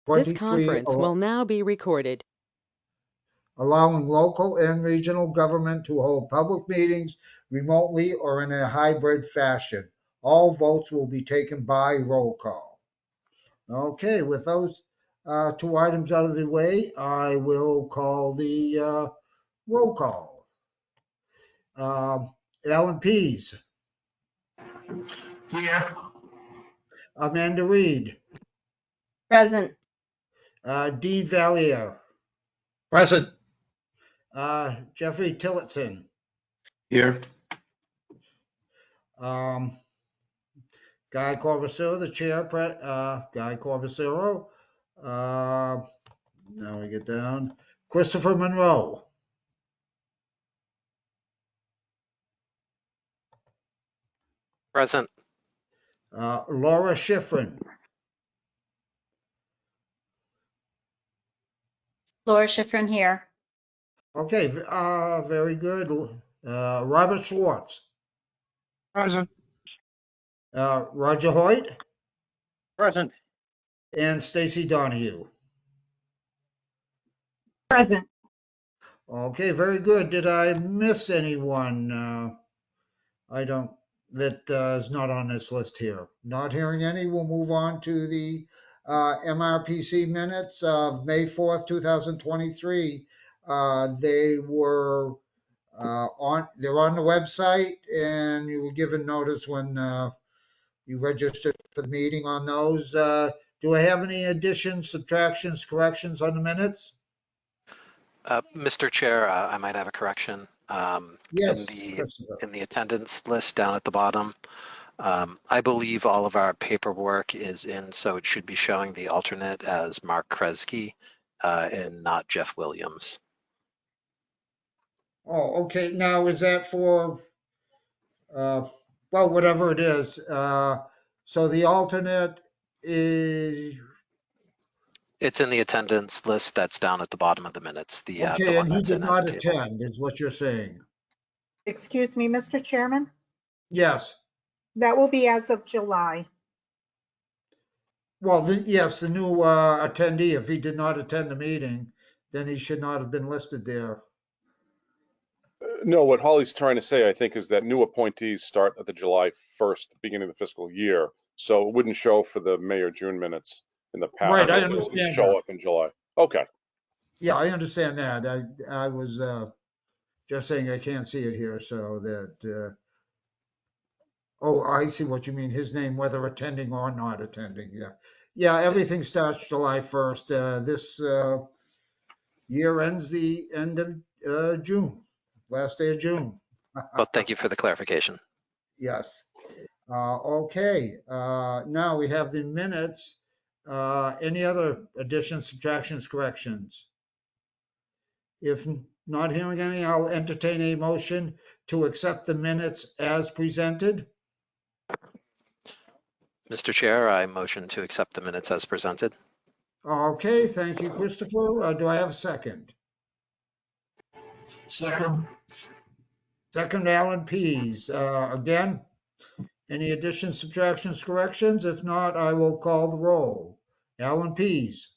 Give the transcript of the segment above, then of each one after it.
This 23, conference will now be recorded. allowing local and regional government to hold public meetings remotely or in a hybrid fashion. All votes will be taken by roll call. Okay, with those two items out of the way, I will call the roll call. Alan Pease, Here. Amanda Reed, Present. Dean Valier, Present. Jeffrey Tillotson, Here. Guy Corbacero, the chair, Guy Corbacero. Now we get down. Christopher Monroe, Present. Laura Schifrin, Laura Schifrin here. okay, very good. Robert Schwartz, Present. Roger Hoyt, Present. and Stacy Donahue. Present. Okay, very good. Did I miss anyone? I don't, that is not on this list here. Not hearing any, we'll move on to the MRPC minutes of May 4th, 2023. They were they're on the website, and you were given notice when you registered for the meeting on those. Do I have any additions, subtractions, corrections on the minutes? Mr. Chair, I might have a correction. Yes, In the attendance list down at the bottom, I believe all of our paperwork is in, so it should be showing the alternate as Mark Kresge and not Jeff Williams. Oh, okay. Now, is that for, well, whatever it is. So the alternate is, It's in the attendance list that's down at the bottom of the minutes. The okay, one and he that's did in as a not table. attend, is what you're saying? Excuse me, Mr. Chairman, Yes. that will be as of July. Well, yes, the new attendee, if he did not attend the meeting, then he should not have been listed there. No, what Holly's trying to say, I think, is that new appointees start at the July 1st, beginning of the fiscal year. So it wouldn't show for the May or June minutes in the past. Right, I It would understand show that. up in July. Okay. Yeah, I understand that. I was just saying I can't see it here, so that, oh, I see what you mean. His name, whether attending or not attending. Yeah. Yeah, everything starts July 1st. This year ends the end of June, last day of June. Well, thank you for the clarification. Yes. Okay. Now we have the minutes. Any other additions, subtractions, corrections? If not hearing any, I'll entertain a motion to accept the minutes as presented. Mr. Chair, I motion to accept the minutes as presented. Okay, thank you, Christopher. Do I have a second? Second. Second, Alan Pease. Again, any additions, subtractions, corrections? If not, I will call the roll. Alan Pease,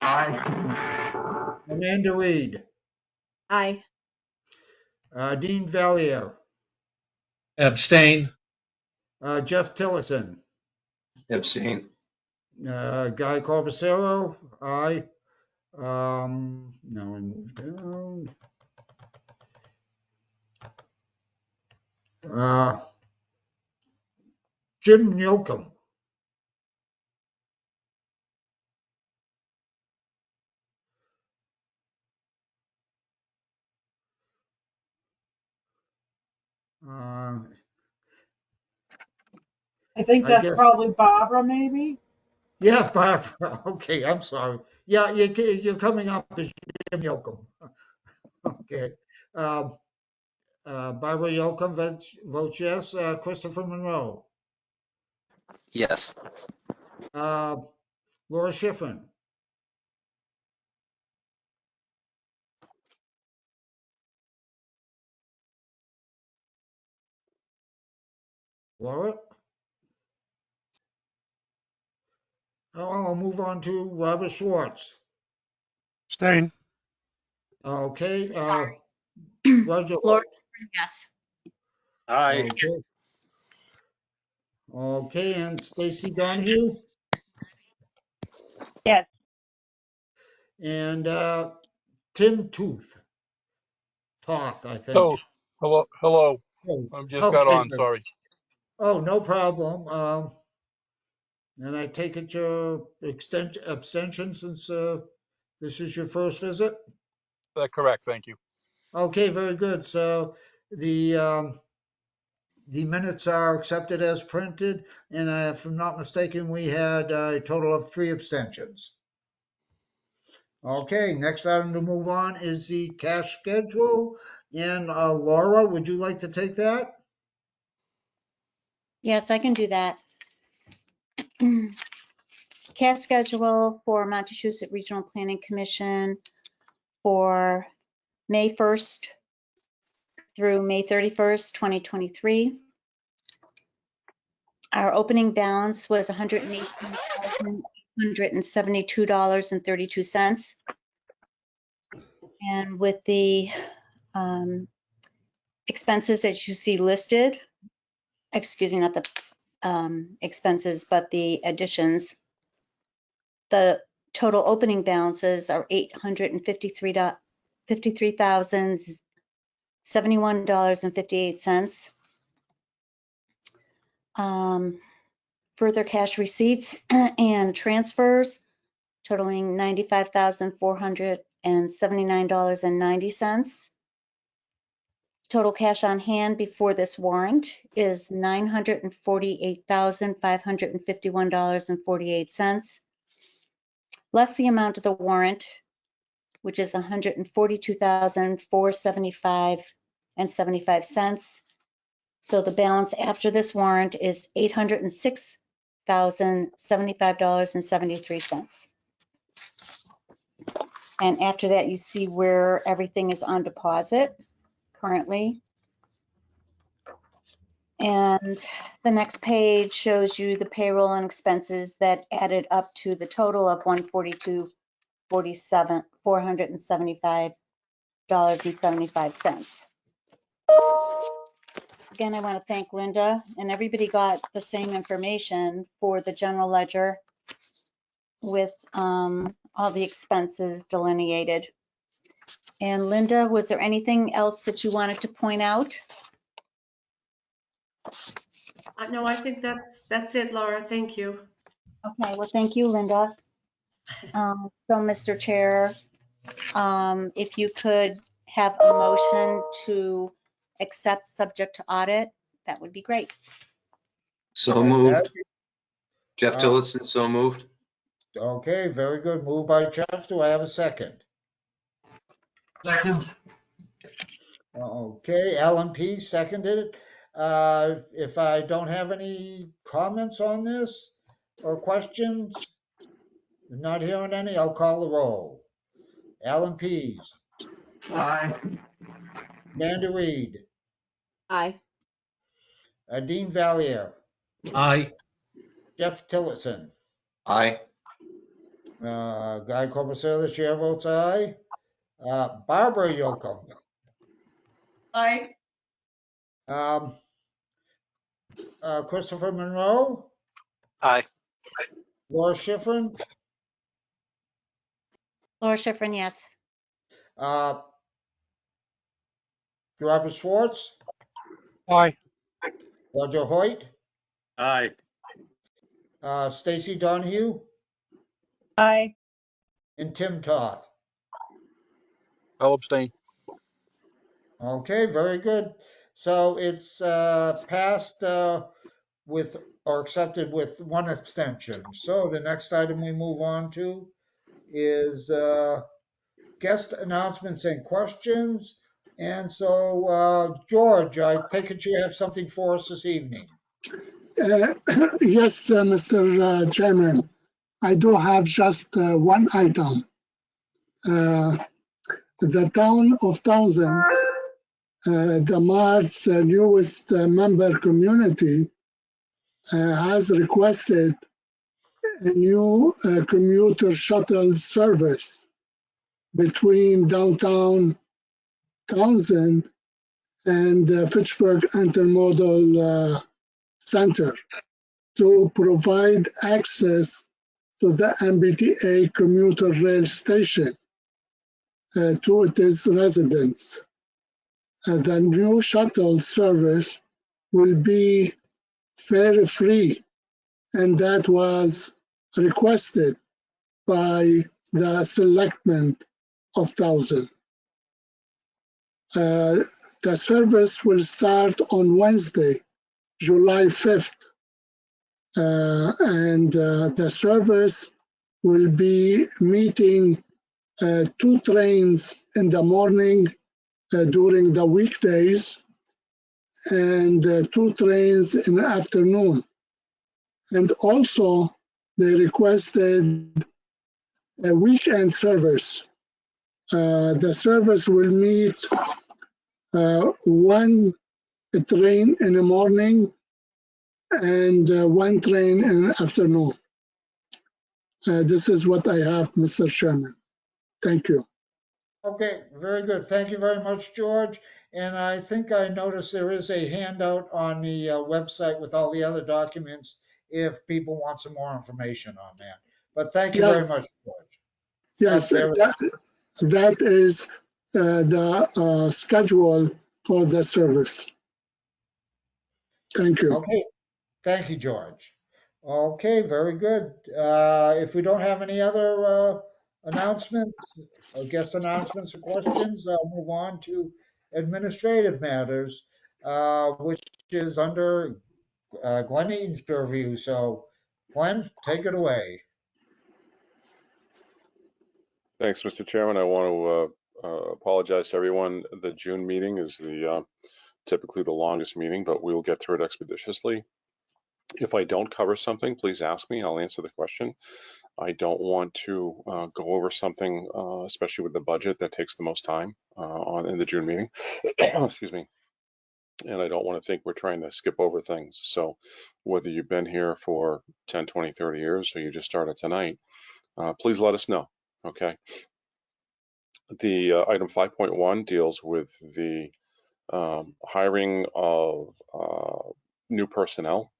Aye. Amanda Reed, Aye. Dean Valier, Abstain. Jeff Tillotson, Abstain. Guy Corbacero, aye. Now I move down. Jim Newcomb. I think I that's guess, probably Barbara, maybe? yeah, Barbara. Okay, I'm sorry. Yeah, you're coming up as Jim Newcomb. Okay. Barbara Yocum votes yes. Christopher Monroe. Yes. Laura Schifrin. Laura. I'll move on to Robert Schwartz. Abstain. Okay, Sorry. Roger Laura Hoyt. Schifrin, yes. Okay. Okay, and Stacy Donahue Yes. and Tim Toth, I think. Oh, hello. Toth. I just got Okay, on, sorry. oh, no problem. And I take it your abstention since this is your first visit? Correct, thank you. Okay, very good. So the minutes are accepted as printed, and if I'm not mistaken, we had a total of 3 abstentions. Okay, next item to move on is the cash schedule. And Laura, would you like to take that? Yes, I can do that. Cash schedule for Montechusett Regional Planning Commission for May 1st through May 31st, 2023. Our opening balance was $118,872.32. And with the expenses that you see listed, excuse me, not the expenses, but the additions, the total opening balances are $853,071.58. Further cash receipts and transfers totaling $95,479.90. Total cash on hand before this warrant is $948,551.48, less the amount of the warrant, which is $142,475.75. So the balance after this warrant is $806,075.73. And after that, you see where everything is on deposit currently. And the next page shows you the payroll and expenses that added up to the total of $475.75. Again, I want to thank Linda, and everybody got the same information for the general ledger with all the expenses delineated. And Linda, was there anything else that you wanted to point out? No, I think that's it, Laura. Thank you. Okay, well, thank you, Linda. So, Mr. Chair, if you could have a motion to accept subject to audit, that would be great. So moved. Jeff Tillotson, so moved. Okay, very good. Moved by Jeff. Do I have a second? Second. Okay, Alan P. seconded it. If I don't have any comments on this or questions, not hearing any, I'll call the roll. Alan Pease, Aye. Amanda Reed, Aye. Dean Valier, Aye. Jeff Tillotson, Aye. Guy Corbusella, the chair votes aye. Barbara Yocum, Aye. Christopher Monroe, Aye. Laura Schifrin, Laura Schifrin, yes. Robert Schwartz, Aye. Roger Hoyt, Aye. Stacy Donahue, Aye. and Tim Toth. I'll abstain. Okay, very good. So it's passed with or accepted with 1 abstention. So the next item we move on to is guest announcements and questions. And so, George, I take it you have something for us this evening. Yes, Mr. Chairman, I do have just one item. The town of Townsend, the MART's newest member community, has requested a new commuter shuttle service between downtown Townsend and Fitchburg Intermodal Center to provide access to the MBTA commuter rail station to its residents. The new shuttle service will be fare-free, and that was requested by the selectmen of Townsend. The service will start on Wednesday, July 5th, and the service will be meeting 2 trains in the morning during the weekdays and 2 trains in the afternoon. And also they requested a weekend service. The service will meet 1 train in the morning and 1 train in the afternoon. This is what I have, Mr. Chairman. Thank you. Okay, very good. Thank you very much, George. And I think I noticed there is a handout on the website with all the other documents if people want some more information on that. But thank you very Yes. much, George. Yes, There- that is the schedule for the service. Thank you. Okay, thank you, George. Okay, very good. If we don't have any other announcements, or guest announcements or questions, I'll move on to administrative matters, which is under Glenn Eaton's purview. So Glenn, take it away. Thanks, Mr. Chairman. I want to apologize to everyone. The June meeting is typically the longest meeting, but we will get through it expeditiously. If I don't cover something, please ask me. I'll answer the question. I don't want to go over something, especially with the budget, that takes the most time in the June meeting. Excuse me. And I don't want to think we're trying to skip over things. So whether you've been here for 10, 20, 30 years, or you just started tonight, please let us know, okay? The item 5.1 deals with the hiring of new personnel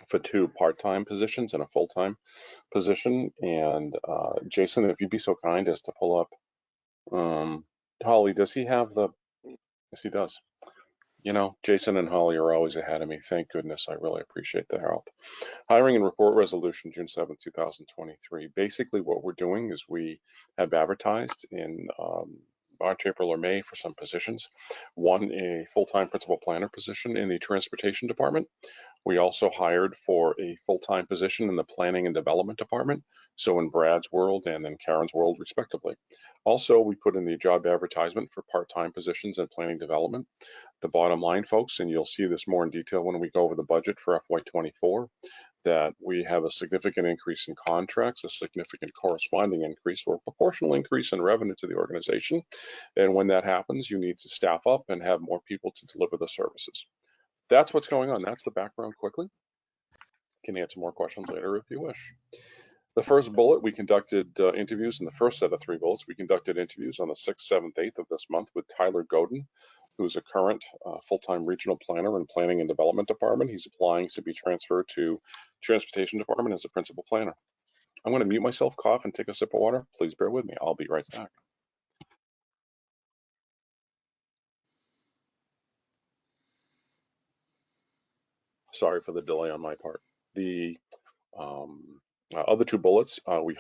for 2 part-time positions and a full-time position. And Jason, if you'd be so kind as to pull up, Holly, does he have the, yes, he does. You know, Jason and Holly are always ahead of me. Thank goodness. I really appreciate the help. Hiring and report resolution, June 7th, 2023. Basically what we're doing is we have advertised in March, April, or May for some positions. One, a full-time principal planner position in the transportation department. We also hired for a full-time position in the planning and development department, so in Brad's world and in Karen's world, respectively. Also, we put in the job advertisement for part-time positions in planning development. The bottom line, folks, and you'll see this more in detail when we go over the budget for FY24, that we have a significant increase in contracts, a significant corresponding increase or proportional increase in revenue to the organization. And when that happens, you need to staff up and have more people to deliver the services. That's what's going on. That's the background quickly. Can answer more questions later if you wish. The first bullet, we conducted interviews in the first set of 3 bullets. We conducted interviews on the 6th, 7th, 8th of this month with Tyler Godin, who's a current full-time regional planner in planning and development department. He's applying to be transferred to transportation department as a principal planner. I'm going to mute myself, cough, and take a sip of water. Please bear with me. I'll be right back. Sorry for the delay on my part. The other 2 bullets, we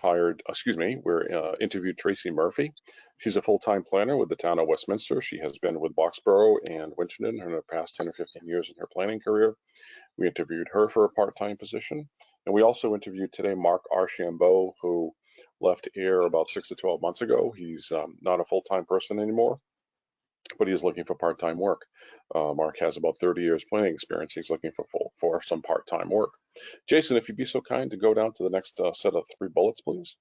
interviewed Tracy Murphy. She's a full-time planner with the town of Westminster. She has been with Boxborough and Winchendon in the past 10 or 15 years in her planning career. We interviewed her for a part-time position. And we also interviewed today Mark Archambault, who left AIR about 6 to 12 months ago. He's not a full-time person anymore, but he's looking for part-time work. Mark has about 30 years planning experience. He's looking for some part-time work. Jason, if you'd be so kind to go down to the next set of 3 bullets, please.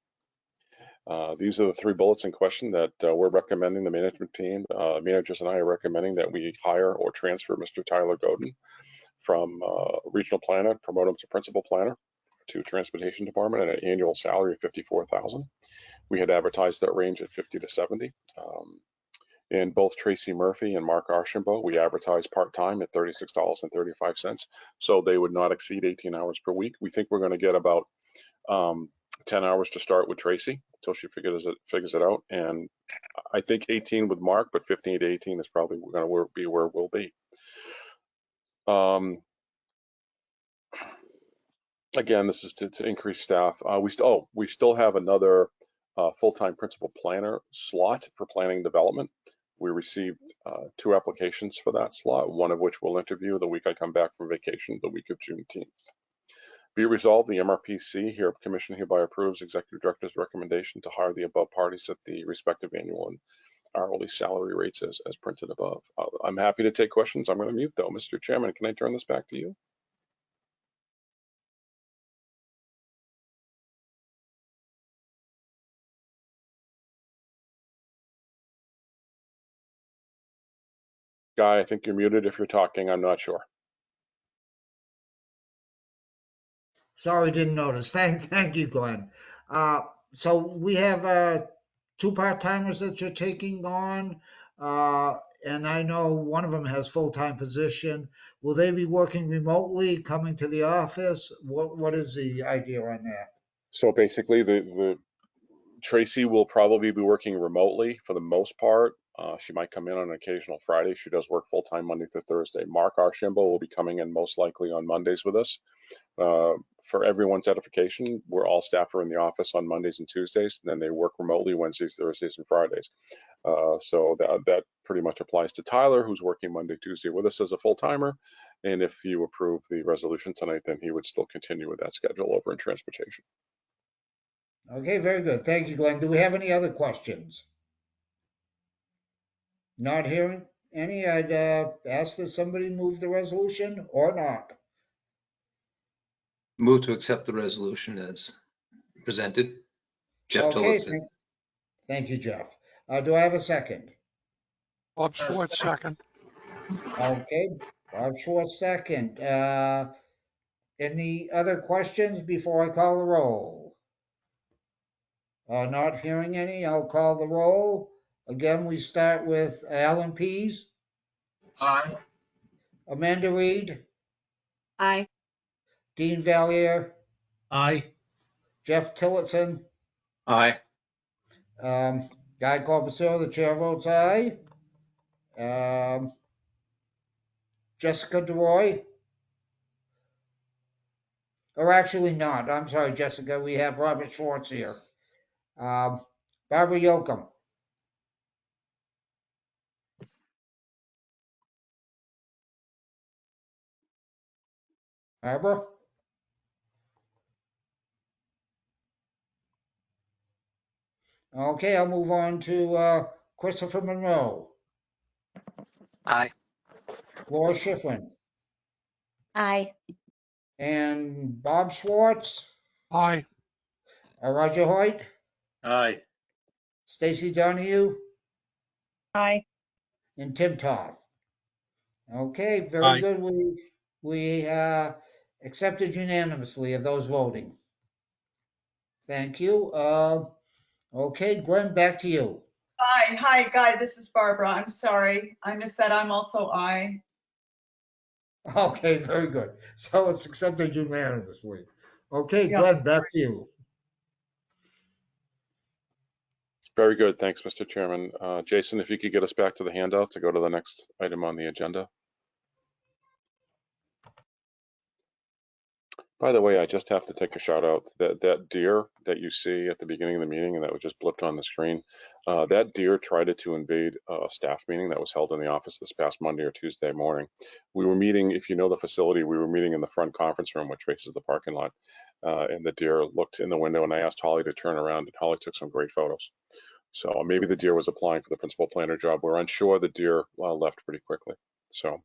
These are the 3 bullets in question that we're recommending, the management team, managers and I are recommending that we hire or transfer Mr. Tyler Godin from regional planner, promote him to principal planner. to Transportation Department at an annual salary of $54,000. We had advertised that range at 50 to 70. And both Tracy Murphy and Mark Archambault, we advertised part-time at $36.35. So they would not exceed 18 hours per week. We think we're going to get about 10 hours to start with Tracy until she figures it out. And I think 18 with Mark, but 15 to 18 is probably going to be where we'll be. Again, this is to increase staff. We still have another full-time principal planner slot for planning development. We received 2 applications for that slot, one of which we'll interview the week I come back from vacation, the week of Juneteenth. Be it resolved, the MRPC Commission hereby approves Executive Director's recommendation to hire the above parties at the respective annual and hourly salary rates as printed above. I'm happy to take questions. I'm going to mute though. Mr. Chairman, can I turn this back to you? Guy, I think you're muted if you're talking. I'm not sure. Sorry, didn't notice. Thank you, Glenn. So we have 2 part-timers that you're taking on, and I know one of them has full-time position. Will they be working remotely, coming to the office? What is the idea on that? So basically, the Tracy will probably be working remotely for the most part. She might come in on an occasional Friday. She does work full-time Monday through Thursday. Mark Archambault will be coming in most likely on Mondays with us. For everyone's edification, we're all staff are in the office on Mondays and Tuesdays, and then they work remotely Wednesdays, Thursdays, and Fridays. So that pretty much applies to Tyler, who's working Monday, Tuesday with us as a full-timer. And if you approve the resolution tonight, then he would still continue with that schedule over in transportation. Okay, very good. Thank you, Glenn. Do we have any other questions? Not hearing any. I'd ask that somebody move the resolution or not. Move to accept the resolution as presented. Jeff Okay, Tillotson. thank you, Jeff. Do I have a second? Bob Schwartz, second. Okay, Bob Schwartz, second. Any other questions before I call the roll? Not hearing any, I'll call the roll. Again, we start with Alan Pease. Aye. Amanda Reed, Aye. Dean Valier, Aye. Jeff Tillotson, Aye. Guy Corbisiero, the chair votes aye. Jessica DeRoy. Or actually not, I'm sorry, Jessica, we have Robert Schwartz here. Barbara Yocum. Barbara? Okay, I'll move on to Christopher Monroe. Aye. Laura Schifrin. Aye. And Bob Schwartz. Aye. Roger Hoyt. Aye. Stacy Donahue. Aye. And Tim Toth. Okay, very Aye. good. We accepted unanimously of those voting. Thank you. Okay, Glenn, back to you. Hi, Guy, this is Barbara. I'm sorry. I missed that. I'm also aye. Okay, very good. So it's accepted unanimously. Okay, Yeah. Glenn, back to you. Very good. Thanks, Mr. Chairman. Jason, if you could get us back to the handout to go to the next item on the agenda. By the way, I just have to take a shout out. That deer that you see at the beginning of the meeting and that was just blipped on the screen, that deer tried to invade a staff meeting that was held in the office this past Monday or Tuesday morning. We were meeting, if you know the facility, we were meeting in the front conference room, which faces the parking lot. And the deer looked in the window and I asked Holly to turn around and Holly took some great photos. So maybe the deer was applying for the principal planner job. We're unsure. The deer left pretty quickly. So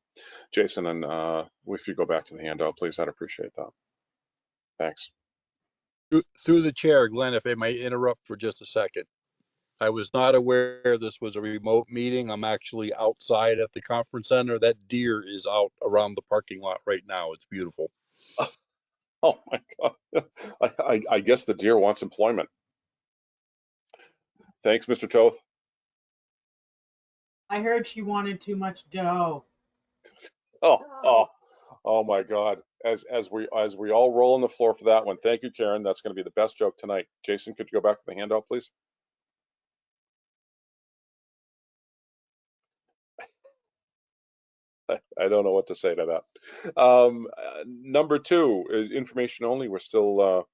Jason, and if you go back to the handout, please, I'd appreciate that. Thanks. Through the chair, Glenn, if I may interrupt for just a second. I was not aware this was a remote meeting. I'm actually outside at the conference center. That deer is out around the parking lot right now. It's beautiful. Oh my God. I guess the deer wants employment. Thanks, Mr. Toth. I heard she wanted too much dough. Oh my God. As we all roll on the floor for that one. Thank you, Karen. That's going to be the best joke tonight. Jason, could you go back to the handout, please? I don't know what to say to that. Number 2 is information only. We're still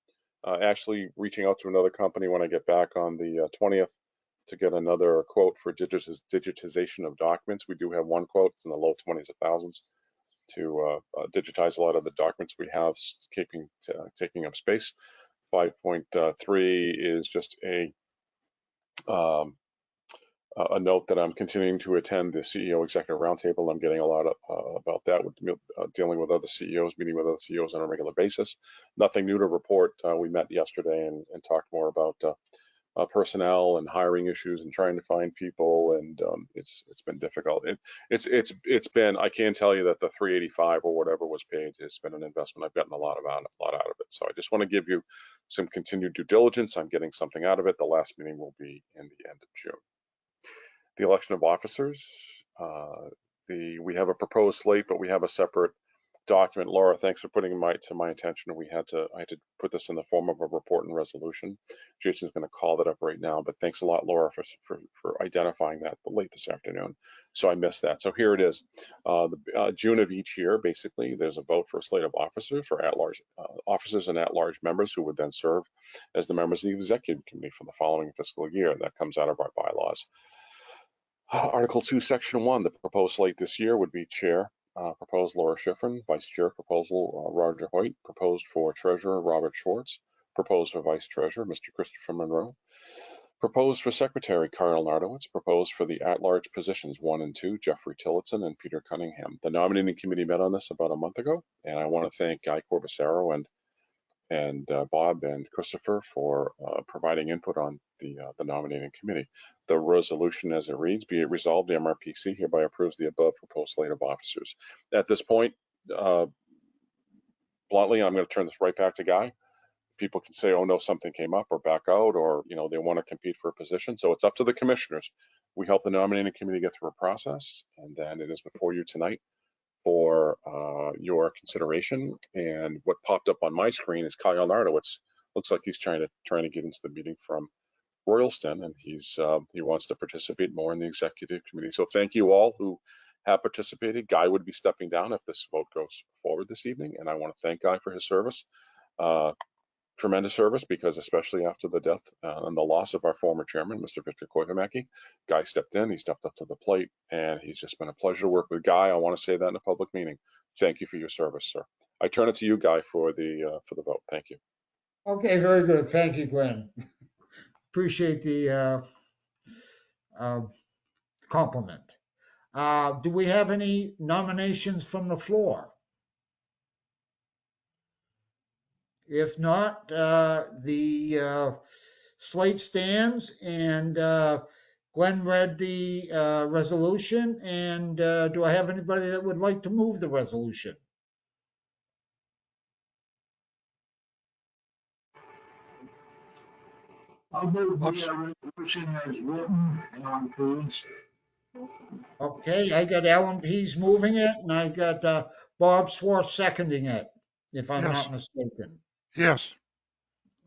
actually reaching out to another company when I get back on the 20th to get another quote for digitization of documents. We do have one quote. It's in the low 20s of thousands to digitize a lot of the documents we have taking up space. 5.3 is just a note that I'm continuing to attend the CEO Executive Roundtable. I'm getting a lot about that, with dealing with other CEOs, meeting with other CEOs on a regular basis. Nothing new to report. We met yesterday and talked more about personnel and hiring issues and trying to find people, and it's been difficult. It's been, I can tell you that the 385 or whatever was paid has been an investment. I've gotten a lot out of it. So I just want to give you some continued due diligence. I'm getting something out of it. The last meeting will be in the end of June. The election of officers. We have a proposed slate, but we have a separate document. Laura, thanks for putting it to my attention. I had to put this in the form of a report and resolution. Jason's going to call that up right now, but thanks a lot, Laura, for identifying that late this afternoon. So I missed that. So here it is. June of each year, basically, there's a vote for a slate of officers for at-large officers and at-large members who would then serve as the members of the executive committee for the following fiscal year. That comes out of our bylaws. Article 2, Section 1, the proposed slate this year would be Chair, proposed Laura Schifrin, Vice Chair, proposal Roger Hoyt, proposed for Treasurer Robert Schwartz, proposed for Vice Treasurer Mr. Christopher Monroe, proposed for Secretary Carl Nardowitz, proposed for the at-large positions 1 and 2, Jeffrey Tillotson and Peter Cunningham. The nominating committee met on this about a month ago, and I want to thank Guy Corbisero and Bob and Christopher for providing input on the nominating committee. The resolution as it reads, be it resolved, the MRPC hereby approves the above proposed slate of officers. At this point, bluntly, I'm going to turn this right back to Guy. People can say, oh no, something came up or back out, or they want to compete for a position. So it's up to the commissioners. We help the nominating committee get through a process, and then it is before you tonight for your consideration. And what popped up on my screen is Kyle Nardowitz. Looks like he's trying to get into the meeting from Royalston, and he wants to participate more in the executive committee. So thank you all who have participated. Guy would be stepping down if this vote goes forward this evening, and I want to thank Guy for his service. Tremendous service, because especially after the death and the loss of our former chairman, Mr. Victor Koivamaki, Guy stepped in, he stepped up to the plate, and he's just been a pleasure to work with. Guy, I want to say that in a public meeting. Thank you for your service, sir. I turn it to you, Guy, for the vote. Thank you. Okay, very good. Thank you, Glenn. Appreciate the compliment. Do we have any nominations from the floor? If not, the slate stands, and Glenn read the resolution. And do I have anybody that would like to move the resolution? I'll move the resolution as written and on page. Okay, I got Alan Pease moving it, and I got Bob Swartz seconding it, if I'm not mistaken. Yes.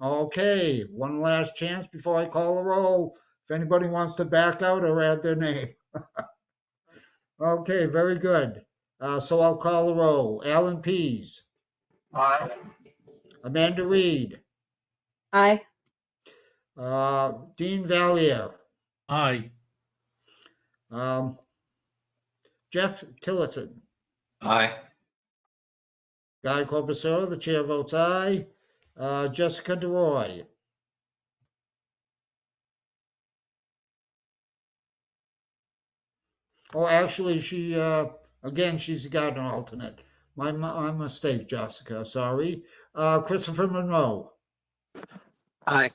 Okay, one last chance before I call a roll. If anybody wants to back out or add their name. Okay, very good. So I'll call a roll. Alan Pease. Aye. Amanda Reed. Aye. Dean Valier. Aye. Jeff Tillotson. Aye. Guy Corbisero, the chair votes aye. Jessica DeRoy. Oh, actually, she, again, she's got an alternate. My mistake, Jessica, sorry. Christopher Monroe. Aye.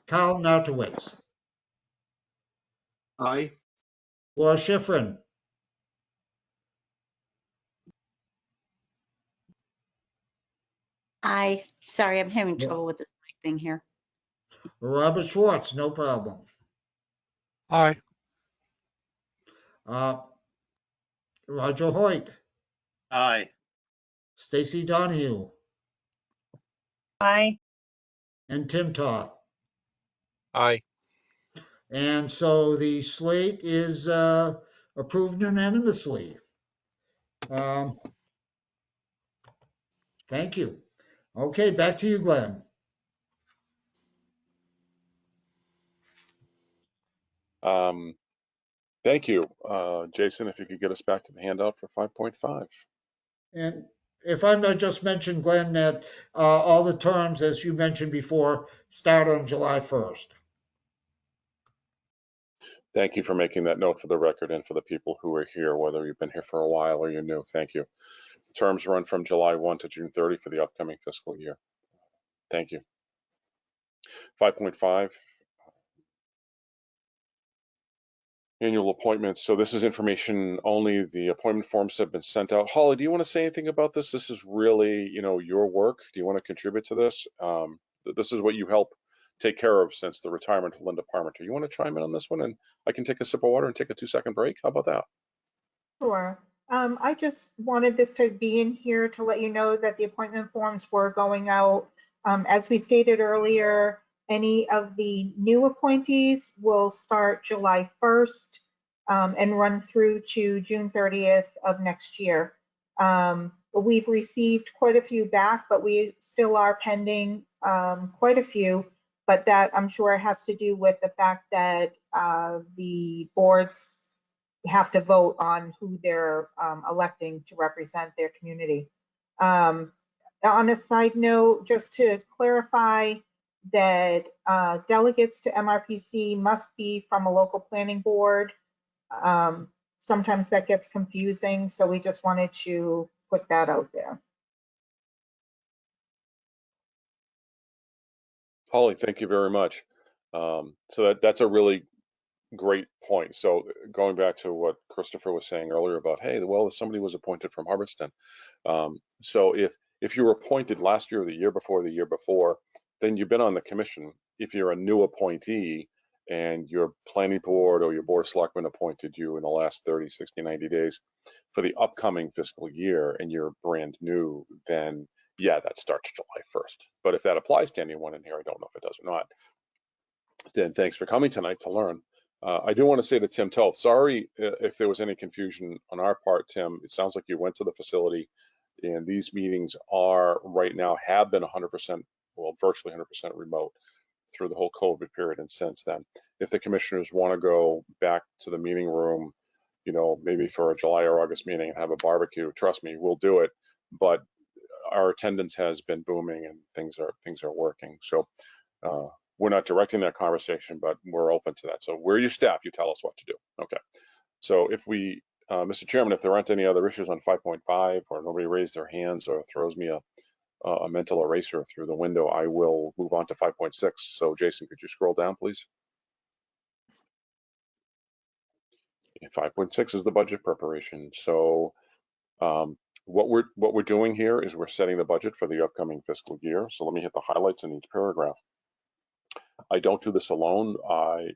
Carl Nartowitz. Aye. Laura Schifrin. Sorry, I'm having trouble with this mic thing here. Robert Schwartz, no problem. Aye. Uh, Roger Hoyt, Aye. Stacy Donahue, Aye. and Tim Toth. Aye. And so the slate is approved unanimously. Thank you. Okay, back to you, Glenn. Thank you. Jason, if you could get us back to the handout for 5.5. And if I might just mention, Glenn, that all the terms, as you mentioned before, start on July 1st. Thank you for making that note for the record and for the people who are here, whether you've been here for a while or you're new. Thank you. The terms run from July 1 to June 30 for the upcoming fiscal year. Thank you. 5.5. Annual appointments. So this is information only. The appointment forms have been sent out. Holly, do you want to say anything about this? This is really, your work. Do you want to contribute to this? This is what you help take care of since the retirement of Linda Parmenter. You want to chime in on this one, and I can take a sip of water and take a 2-second break? How about that? Sure. I just wanted this to be in here to let you know that the appointment forms were going out. As we stated earlier, any of the new appointees will start July 1st and run through to June 30th of next year. We've received quite a few back, but we still are pending quite a few, but that I'm sure has to do with the fact that the boards have to vote on who they're electing to represent their community. On a side note, just to clarify that delegates to MRPC must be from a local planning board. Sometimes that gets confusing, so we just wanted to put that out there. Holly, thank you very much. So that's a really great point. So going back to what Christopher was saying earlier about, hey, well, somebody was appointed from Hubbardston. So if you were appointed last year or the year before, then you've been on the commission. If you're a new appointee and your planning board or your board of selectmen appointed you in the last 30, 60, 90 days for the upcoming fiscal year and you're brand new, then yeah, that starts July 1st. But if that applies to anyone in here, I don't know if it does or not, then thanks for coming tonight to learn. I do want to say to Tim Toth, sorry if there was any confusion on our part, Tim. It sounds like you went to the facility, and these meetings are right now have been 100%, well, virtually 100% remote through the whole COVID period and since then. If the commissioners want to go back to the meeting room, maybe for a July or August meeting and have a barbecue, trust me, we'll do it. But our attendance has been booming and things are working. So we're not directing that conversation, but we're open to that. So we're your staff. You tell us what to do. Okay. So if we, Mr. Chairman, if there aren't any other issues on 5.5 or nobody raised their hands or throws me a mental eraser through the window, I will move on to 5.6. So Jason, could you scroll down, please? 5.6 is the budget preparation. So what we're doing here is we're setting the budget for the upcoming fiscal year. So let me hit the highlights in each paragraph. I don't do this alone. I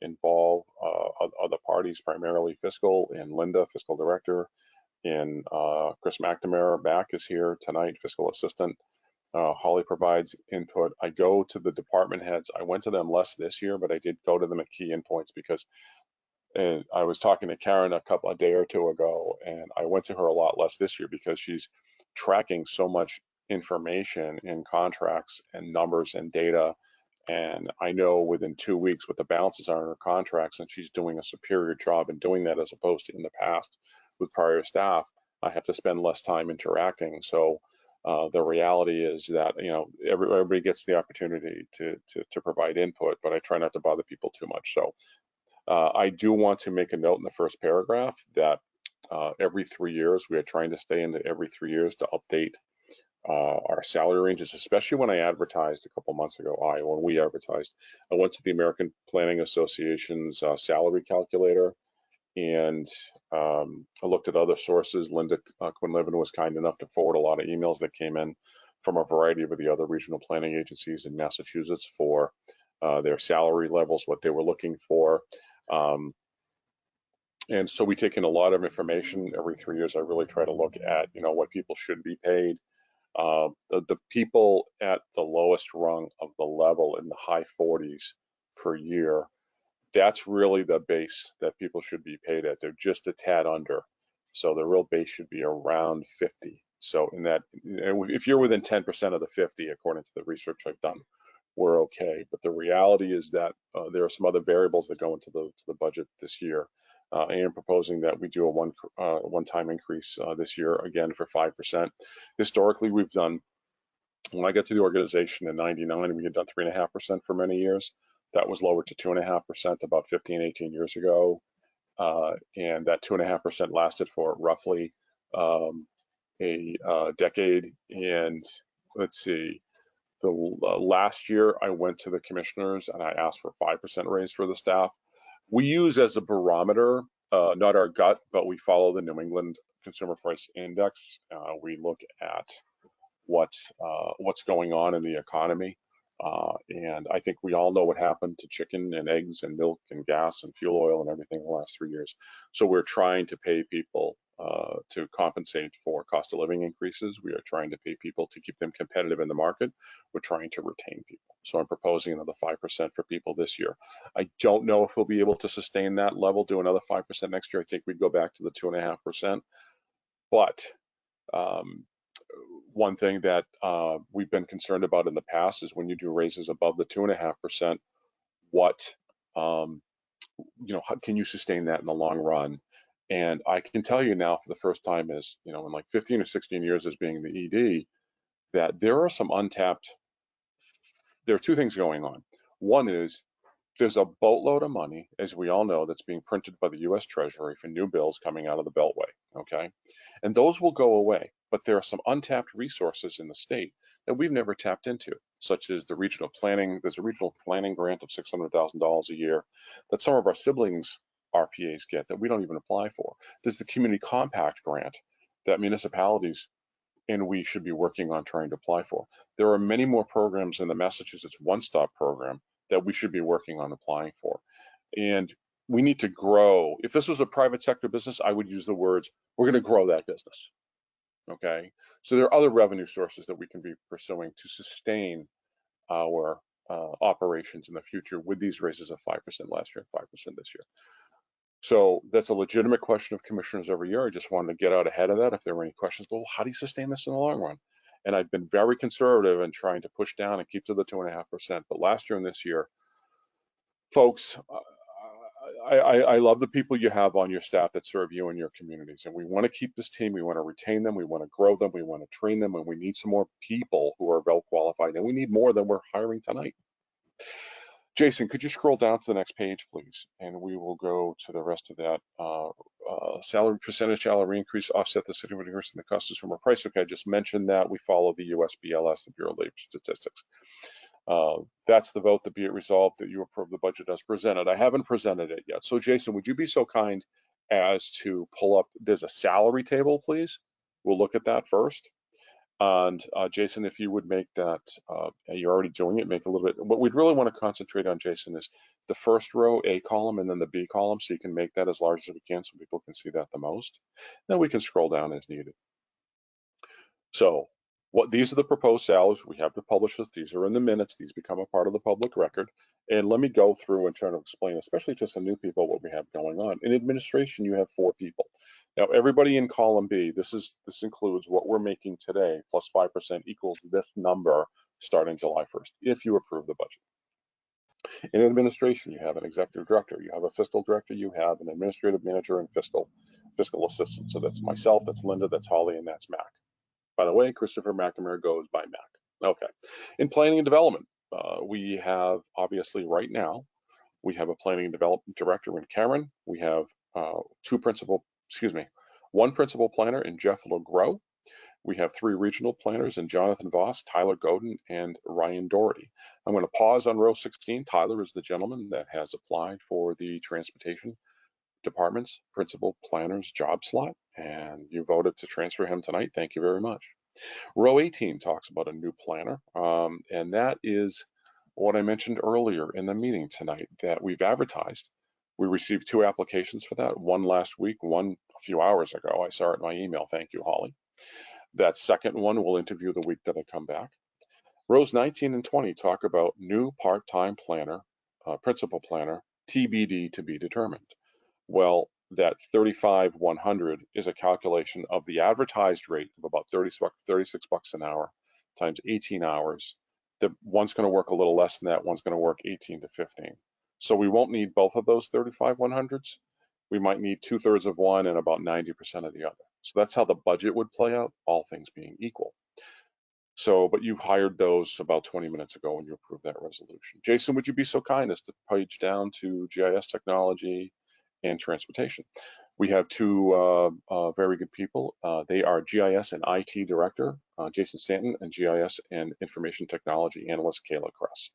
involve other parties, primarily fiscal, and Linda, fiscal director, and Chris McNamara back is here tonight, fiscal assistant. Holly provides input. I go to the department heads. I went to them less this year, but I did go to them at key endpoints because I was talking to Karen a day or two ago, and I went to her a lot less this year because she's tracking so much information in contracts and numbers and data. And I know within 2 weeks what the balances are in her contracts, and she's doing a superior job in doing that as opposed to in the past with prior staff. I have to spend less time interacting. So the reality is that everybody gets the opportunity to provide input, but I try not to bother people too much. So I do want to make a note in the first paragraph that every 3 years we are trying to stay in every 3 years to update our salary ranges, especially when I advertised a couple months ago. When we advertised, I went to the American Planning Association's salary calculator, and I looked at other sources. Linda Quinlivan was kind enough to forward a lot of emails that came in from a variety of the other regional planning agencies in Massachusetts for their salary levels, what they were looking for. And so we take in a lot of information every 3 years. I really try to look at, what people should be paid. The people at the lowest rung of the level in the high 40s per year, that's really the base that people should be paid at. They're just a tad under. So the real base should be around 50. So in that, if you're within 10% of the 50, according to the research I've done, we're okay. But the reality is that there are some other variables that go into the budget this year. I am proposing that we do a one-time increase this year, again, for 5%. Historically, we've done, when I got to the organization in 99, we had done 3.5% for many years. That was lowered to 2.5% about 15, 18 years ago. And that 2.5% lasted for roughly a decade. And let's see, the last year I went to the commissioners and I asked for 5% raise for the staff. We use as a barometer, not our gut, but we follow the New England Consumer Price Index. We look at what's going on in the economy. And I think we all know what happened to chicken and eggs and milk and gas and fuel oil and everything in the last 3 years. So we're trying to pay people to compensate for cost of living increases. We are trying to pay people to keep them competitive in the market. We're trying to retain people. So I'm proposing another 5% for people this year. I don't know if we'll be able to sustain that level, do another 5% next year. I think we'd go back to the 2.5%. But one thing that we've been concerned about in the past is when you do raises above the 2.5%, what, how can you sustain that in the long run? And I can tell you now for the first time is, in like 15 or 16 years as being the ED, that there are some untapped, there are two things going on. One is there's a boatload of money, as we all know, that's being printed by the US Treasury for new bills coming out of the Beltway, okay? And those will go away, but there are some untapped resources in the state that we've never tapped into, such as the regional planning. There's a regional planning grant of $600,000 a year that some of our siblings RPAs get that we don't even apply for. There's the community compact grant that municipalities and we should be working on trying to apply for. There are many more programs in the Massachusetts One Stop program that we should be working on applying for. And we need to grow. If this was a private sector business, I would use the words, we're going to grow that business. Okay. So there are other revenue sources that we can be pursuing to sustain our operations in the future with these raises of 5% last year and 5% this year. So that's a legitimate question of commissioners every year. I just wanted to get out ahead of that. If there were any questions, well, how do you sustain this in the long run? And I've been very conservative in trying to push down and keep to the 2.5%. But last year and this year, folks, I love the people you have on your staff that serve you in your communities. And we want to keep this team. We want to retain them. We want to grow them. We want to train them. And we need some more people who are well qualified. And we need more than we're hiring tonight. Jason, could you scroll down to the next page, please? And we will go to the rest of that. Salary percentage salary increase offset the city increase in the cost of consumer price. Okay, I just mentioned that. We follow the USBLS, the Bureau of Labor Statistics. That's the vote, to be it resolved that you approve the budget as presented. I haven't presented it yet. So Jason, would you be so kind as to pull up, there's a salary table, please. We'll look at that first. And Jason, if you would make that, you're already doing it, make a little bit, what we'd really want to concentrate on, Jason, is the first row, A column, and then the B column, so you can make that as large as we can so people can see that the most. Then we can scroll down as needed. So these are the proposed salaries. We have to publish this. These are in the minutes. These become a part of the public record. And let me go through and try to explain, especially to some new people, what we have going on. In administration, you have 4 people. Now, everybody in column B, this includes what we're making today, plus 5% equals this number starting July 1st, if you approve the budget. In administration, you have an executive director, you have a fiscal director, you have an administrative manager and fiscal assistant. So that's myself, that's Linda, that's Holly, and that's Mac. By the way, Christopher McNamara goes by Mac. Okay. In planning and development, we have, obviously right now, we have a planning and development director in Karen. We have one principal planner in Jeff LeGros. We have 3 regional planners in Jonathan Voss, Tyler Godin, and Ryan Doherty. I'm going to pause on row 16. Tyler is the gentleman that has applied for the transportation department's principal planner's job slot, and you voted to transfer him tonight. Thank you very much. Row 18 talks about a new planner, and that is what I mentioned earlier in the meeting tonight that we've advertised. We received 2 applications for that, one last week, one a few hours ago. I saw it in my email. Thank you, Holly. That second one we'll interview the week that I come back. Rows 19 and 20 talk about new part-time planner, principal planner, TBD to be determined. Well, that 35,100 is a calculation of the advertised rate of about 36 bucks an hour times 18 hours. The one's going to work a little less than that, one's going to work 18 to 15. So we won't need both of those 35,100s. We might need 2/3 of one and about 90% of the other. So that's how the budget would play out, all things being equal. So, but you hired those about 20 minutes ago when you approved that resolution. Jason, would you be so kind as to page down to GIS technology and transportation? We have 2 very good people. They are GIS and IT director, Jason Stanton, and GIS and information technology analyst, Kayla Kress.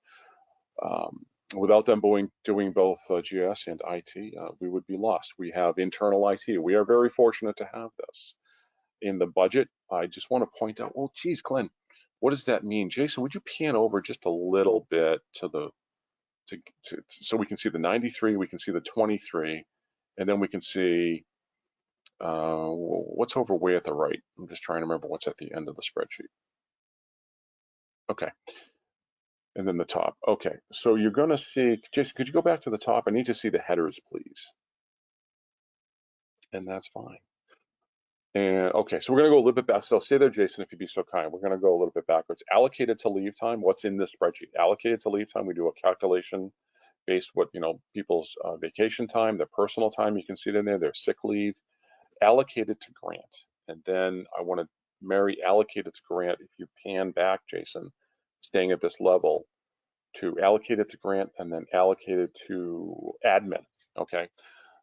Without them doing both GIS and IT, we would be lost. We have internal IT. We are very fortunate to have this. In the budget, I just want to point out, well, geez, Glenn, what does that mean? Jason, would you pan over just a little bit to so we can see the 93, we can see the 23, and then we can see what's over way at the right. I'm just trying to remember what's at the end of the spreadsheet. Okay. And then the top. Okay, so you're going to see, Jason, could you go back to the top? I need to see the headers, please. And that's fine. And okay, so we're going to go a little bit back. So stay there, Jason, if you'd be so kind. We're going to go a little bit backwards. Allocated to leave time. What's in this spreadsheet? Allocated to leave time. We do a calculation based what, people's vacation time, their personal time. You can see it in there. Their sick leave. Allocated to grant. And then I want to marry allocated to grant. If you pan back, Jason, staying at this level, to allocated to grant and then allocated to admin. Okay.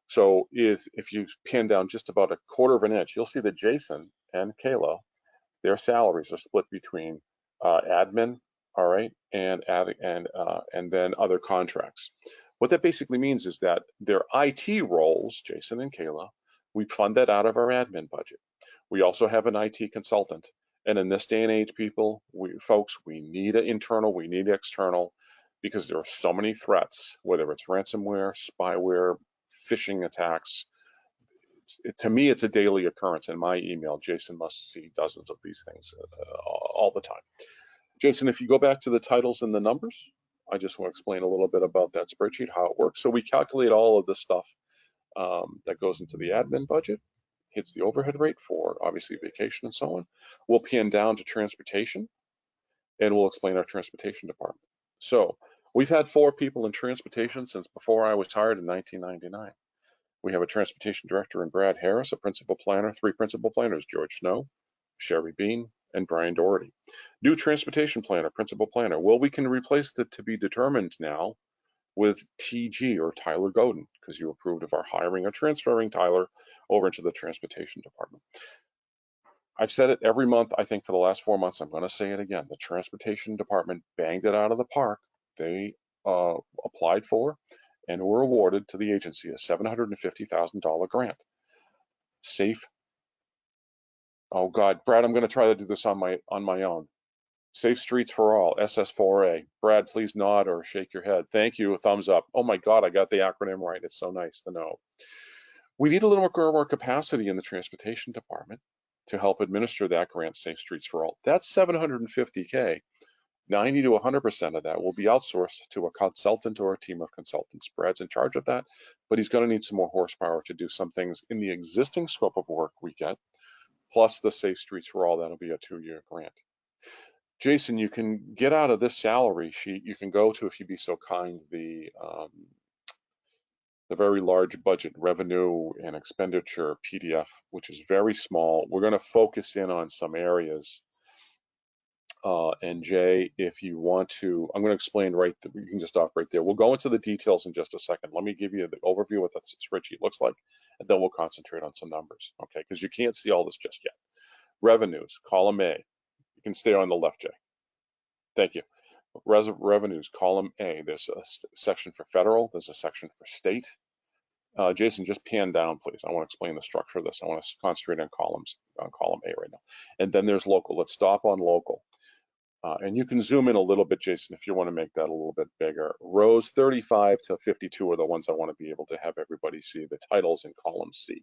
So if you pin down just about a quarter of an inch, you'll see that Jason and Kayla, their salaries are split between admin, all right, and then other contracts. What that basically means is that their IT roles, Jason and Kayla, we fund that out of our admin budget. We also have an IT consultant, and in this day and age, folks, we need an internal, we need external, because there are so many threats, whether it's ransomware, spyware, phishing attacks. To me, it's a daily occurrence in my email. Jason must see dozens of these things all the time. Jason, if you go back to the titles and the numbers, I just want to explain a little bit about that spreadsheet, how it works. So we calculate all of the stuff that goes into the admin budget, hits the overhead rate for obviously vacation and so on. We'll pin down to transportation, and we'll explain our transportation department. So we've had 4 people in transportation since before I was hired in 1999. We have a transportation director in Brad Harris, a principal planner, 3 principal planners, George Snow, Sherry Bean, and Brian Doherty. New transportation planner, principal planner. Well, we can replace the to be determined now with TG or Tyler Godin, because you approved of our hiring or transferring Tyler over into the transportation department. I've said it every month, I think, for the last 4 months. I'm going to say it again. The transportation department banged it out of the park. They applied for and were awarded to the agency a $750,000 grant. Safe. Oh God, Brad, I'm going to try to do this on my own. Safe Streets for All, SS4A. Brad, please nod or shake your head. Thank you, a thumbs up. Oh my God, I got the acronym right. It's so nice to know. We need a little more capacity in the transportation department to help administer that grant, Safe Streets for All. That's $750K. 90 to 100% of that will be outsourced to a consultant or a team of consultants. Brad's in charge of that, but he's going to need some more horsepower to do some things in the existing scope of work we get, plus the Safe Streets for All. That'll be a 2-year grant. Jason, you can get out of this salary sheet. You can go to, if you'd be so kind, the very large budget revenue and expenditure PDF, which is very small. We're going to focus in on some areas. And Jay, if you want to, I'm going to explain you can just stop right there. We'll go into the details in just a second. Let me give you the overview of what the spreadsheet looks like, and then we'll concentrate on some numbers, okay? Because you can't see all this just yet. Revenues, column A. You can stay on the left, Jay. Thank you. Revenues, column A. There's a section for federal, there's a section for state, Jason, just pan down, please. I want to explain the structure of this. I want to concentrate on column A right now. And then there's local. Let's stop on local. And you can zoom in a little bit, Jason, if you want to make that a little bit bigger. Rows 35 to 52 are the ones I want to be able to have everybody see, the titles in column C.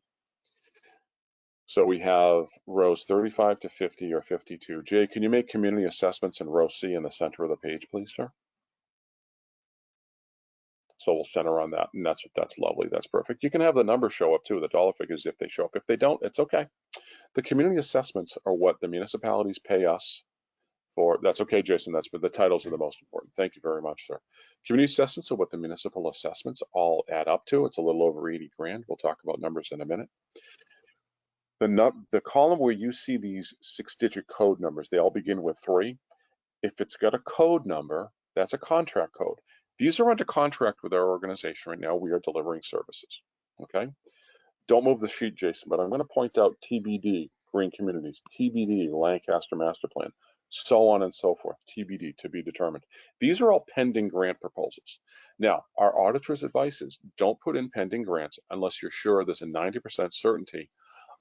So we have rows 35 to 50 or 52. Jay, can you make community assessments in row C in the center of the page, please, sir? So we'll center on that, and that's lovely. That's perfect. You can have the numbers show up too, the dollar figures if they show up. If they don't, it's okay. The community assessments are what the municipalities pay us for. That's okay, Jason. That's for the titles are the most important. Thank you very much, sir. Community assessments are what the municipal assessments all add up to. It's a little over 80 grand. We'll talk about numbers in a minute. The column where you see these 6-digit code numbers, they all begin with 3. If it's got a code number, that's a contract code. These are under contract with our organization right now. We are delivering services, okay? Don't move the sheet, Jason, but I'm gonna point out TBD, Green Communities, TBD, Lancaster Master Plan, so on and so forth, TBD, to be determined. These are all pending grant proposals. Now, our auditor's advice is don't put in pending grants unless you're sure there's a 90% certainty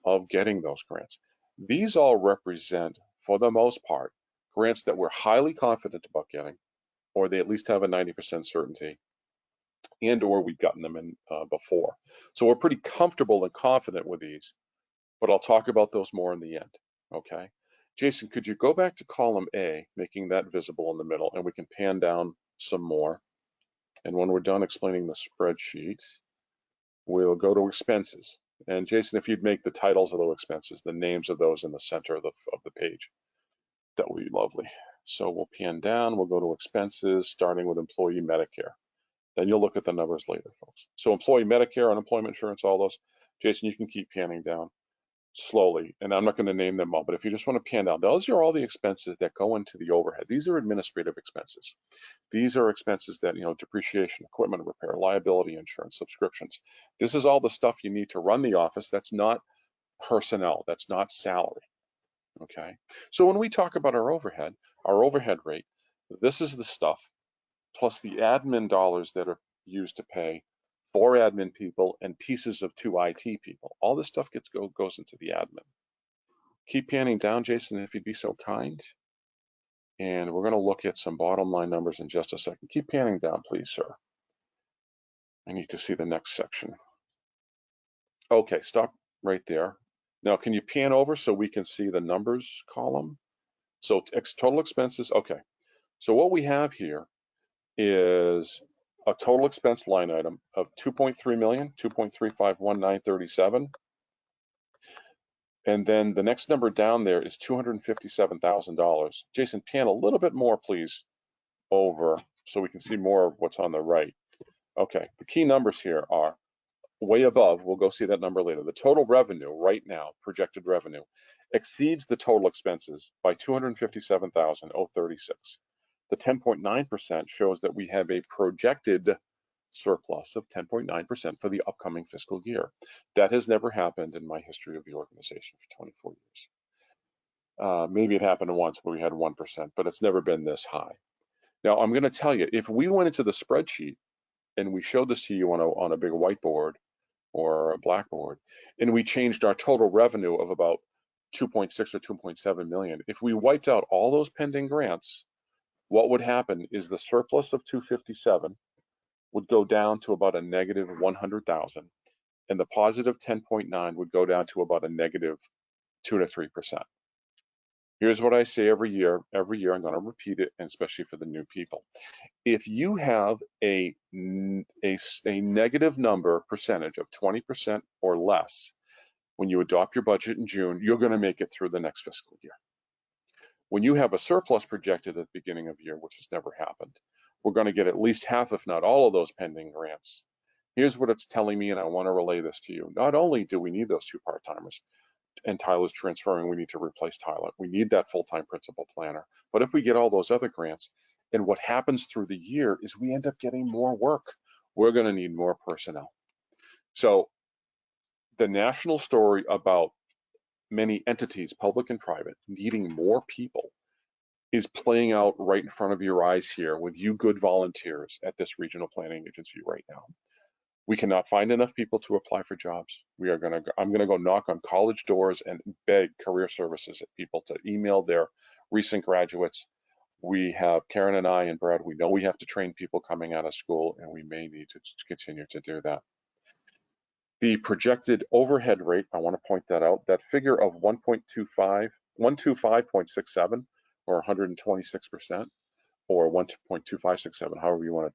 of getting those grants. These all represent, for the most part, grants that we're highly confident about getting, or they at least have a 90% certainty, and or we've gotten them in before. So we're pretty comfortable and confident with these, but I'll talk about those more in the end, okay? Jason, could you go back to column A, making that visible in the middle, and we can pan down some more. And when we're done explaining the spreadsheet, we'll go to expenses. And Jason, if you'd make the titles of those expenses, the names of those in the center of the page, that would be lovely. So we'll pan down, we'll go to expenses, starting with employee Medicare. Then you'll look at the numbers later, folks. So employee Medicare, unemployment insurance, all those. Jason, you can keep panning down slowly, and I'm not going to name them all, but if you just want to pan down, those are all the expenses that go into the overhead. These are administrative expenses. These are expenses that, depreciation, equipment repair, liability insurance, subscriptions. This is all the stuff you need to run the office. That's not personnel. That's not salary. Okay. So when we talk about our overhead rate, this is the stuff plus the admin dollars that are used to pay 4 admin people and pieces of 2 IT people. All this stuff goes into the admin. Keep panning down, Jason, if you'd be so kind. And we're going to look at some bottom line numbers in just a second. Keep panning down, please, sir. I need to see the next section. Okay, stop right there. Now, can you pan over so we can see the numbers column? So total expenses, okay. So what we have here is a total expense line item of 2.3 million, 2.351,937. And then the next number down there is $257,000. Jason, pan a little bit more, please, over so we can see more of what's on the right. Okay, the key numbers here are way above. We'll go see that number later. The total revenue right now, projected revenue, exceeds the total expenses by $257,036. The 10.9% shows that we have a projected surplus of 10.9% for the upcoming fiscal year. That has never happened in my history of the organization for 24 years. Maybe it happened once where we had 1%, but it's never been this high. Now, I'm going to tell you, if we went into the spreadsheet and we showed this to you on a big whiteboard or a blackboard, and we changed our total revenue of about 2.6 or 2.7 million, if we wiped out all those pending grants, what would happen is the surplus of 257 would go down to about a negative 100,000, and the positive 10.9 would go down to about a negative 2 to 3%. Here's what I say every year I'm going to repeat it, and especially for the new people. If you have a negative number percentage of 20% or less when you adopt your budget in June, you're going to make it through the next fiscal year. When you have a surplus projected at the beginning of the year, which has never happened, we're going to get at least half, if not all of those pending grants. Here's what it's telling me, and I want to relay this to you. Not only do we need those 2 part-timers, and Tyler's transferring, we need to replace Tyler. We need that full-time principal planner. But if we get all those other grants, and what happens through the year is we end up getting more work. We're going to need more personnel. So the national story about many entities, public and private, needing more people is playing out right in front of your eyes here with you good volunteers at this regional planning agency right now. We cannot find enough people to apply for jobs. I'm going to go knock on college doors and beg career services at people to email their recent graduates. We have, Karen and I and Brad, we know we have to train people coming out of school, and we may need to continue to do that. The projected overhead rate, I want to point that out, that figure of 125.67 or 126% or 1.2567, however you want to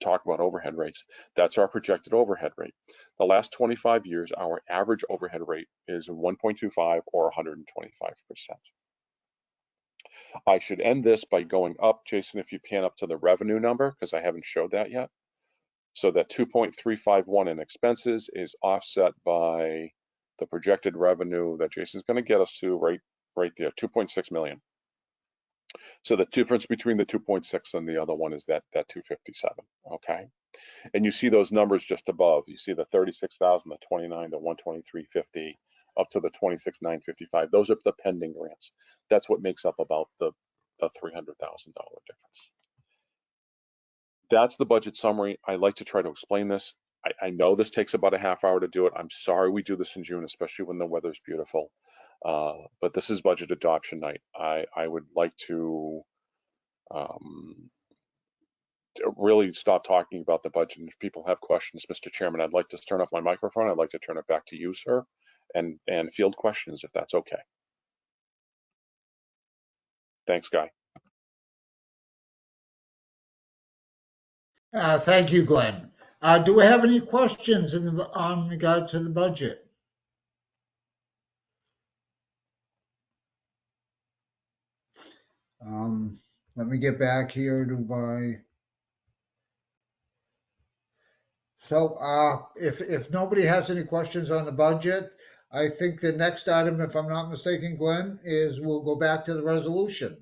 talk about overhead rates, that's our projected overhead rate. The last 25 years, our average overhead rate is 1.25 or 125%. I should end this by going up, Jason, if you pan up to the revenue number, because I haven't showed that yet. So that 2.351 in expenses is offset by the projected revenue that Jason's going to get us to right there, 2.6 million. So the difference between the 2.6 and the other one is that 257, okay? And you see those numbers just above. You see the 36,000, the 29, the 123.50, up to the 26,955. Those are the pending grants. That's what makes up about the $300,000 difference. That's the budget summary. I like to try to explain this. I know this takes about a half hour to do it. I'm sorry we do this in June, especially when the weather's beautiful. But this is budget adoption night. I would like to really stop talking about the budget. And if people have questions, Mr. Chairman, I'd like to turn off my microphone. I'd like to turn it back to you, sir, and field questions if that's okay. Thanks, Guy. Thank you, Glenn. Do we have any questions on regard to the budget? Let me get back here to my. So if nobody has any questions on the budget, I think the next item, if I'm not mistaken, Glenn, is we'll go back to the resolution.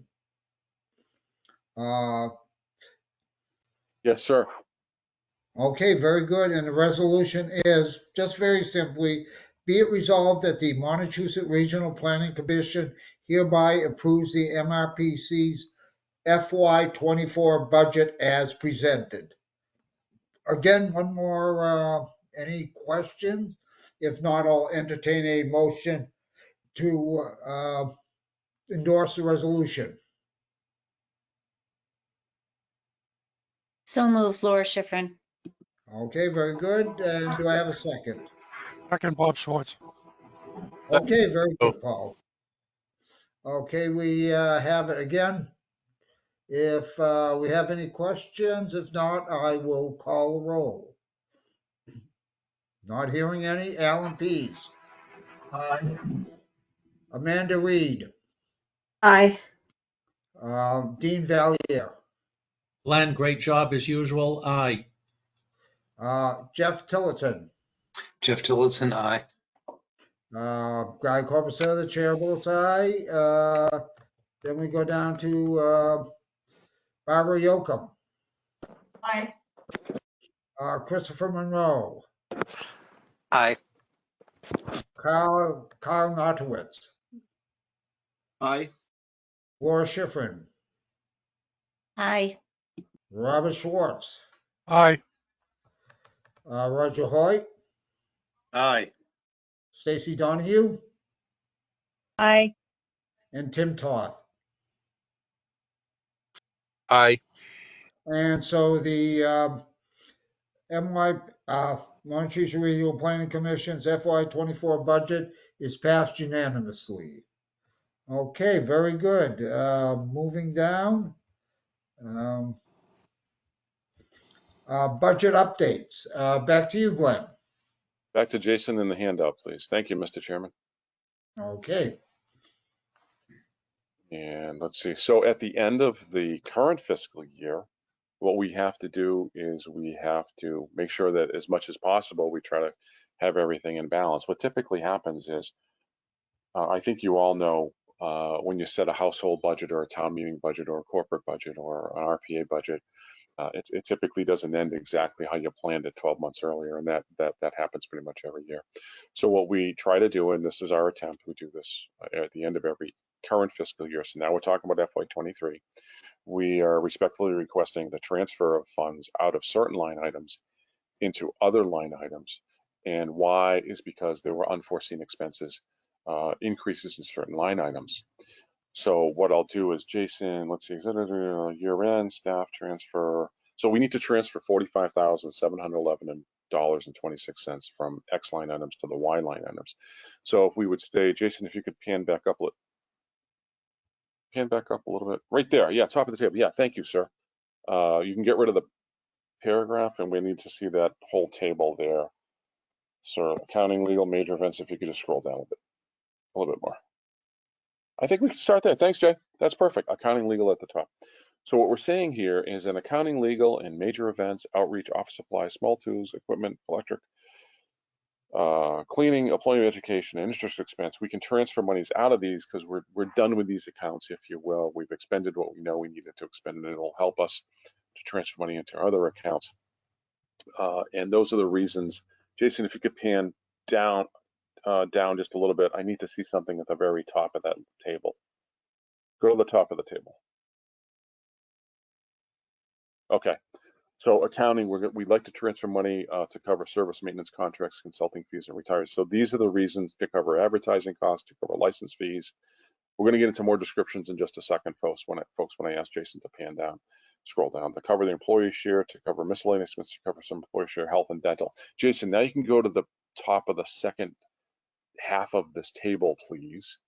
Yes, sir. Okay, very good. And the resolution is just very simply, be it resolved that the Montechusett Regional Planning Commission hereby approves the MRPC's FY24 budget as presented. Again, one more, any questions? If not, I'll entertain a motion to endorse the resolution. So moved, Laura Schifrin. Okay, very good. And do I have a second? Second, Bob Schwartz. Okay, very good, Paul. Okay, we have it again. If we have any questions, if not, I will call the roll. Not hearing any. Alan Pease. Aye. Amanda Reed. Aye. Dean Valier. Glenn, great job as usual. Aye. Jeff Tillotson. Jeff Tillotson, aye. Guy Corbusier, the chair votes aye. Then we go down to Barbara Yocum. Aye. Christopher Monroe. Aye. Kyle Notowitz. Aye. Laura Schifrin. Aye. Robert Schwartz. Aye. Roger Hoyt. Aye. Stacy Donahue. Aye. And Tim Toth. Aye. And so the Montechusett Regional Planning Commission's FY24 budget is passed unanimously. Okay, very good. Moving down. Budget updates. Back to you, Glenn. Back to Jason in the handout, please. Thank you, Mr. Chairman. Okay. And let's see. So at the end of the current fiscal year, what we have to do is we have to make sure that as much as possible, we try to have everything in balance. What typically happens is, I think you all know, when you set a household budget or a town meeting budget or a corporate budget or an RPA budget, it typically doesn't end exactly how you planned it 12 months earlier, and that happens pretty much every year. So what we try to do, and this is our attempt, we do this at the end of every current fiscal year. So now we're talking about FY23. We are respectfully requesting the transfer of funds out of certain line items into other line items. And why is because there were unforeseen expenses, increases in certain line items. So what I'll do is, Jason, let's see, year end staff transfer. So we need to transfer $45,711.26 from X line items to the Y line items. So if we would stay, Jason, if you could pan back up a little bit, right there. Yeah, top of the table. Yeah, thank you, sir. You can get rid of the paragraph, and we need to see that whole table there. So accounting, legal, major events. If you could just scroll down a little bit more. I think we can start there. Thanks, Jay. That's perfect. Accounting, legal at the top. So what we're saying here is an accounting, legal, and major events, outreach, office supplies, small tools, equipment, electric, cleaning, employment, education, and interest expense. We can transfer monies out of these because we're done with these accounts, if you will. We've expended what we know we needed to expend, and it'll help us to transfer money into other accounts. And those are the reasons. Jason, if you could pan down just a little bit, I need to see something at the very top of that table. Go to the top of the table. Okay. So accounting, we'd like to transfer money to cover service maintenance contracts, consulting fees, and retirees. So these are the reasons: to cover advertising costs, to cover license fees. We're going to get into more descriptions in just a second, folks. When I ask Jason to pan down, scroll down, to cover the employee share, to cover miscellaneous expenses, to cover some employee share, health and dental. Jason, now you can go to the top of the second half of this table, please.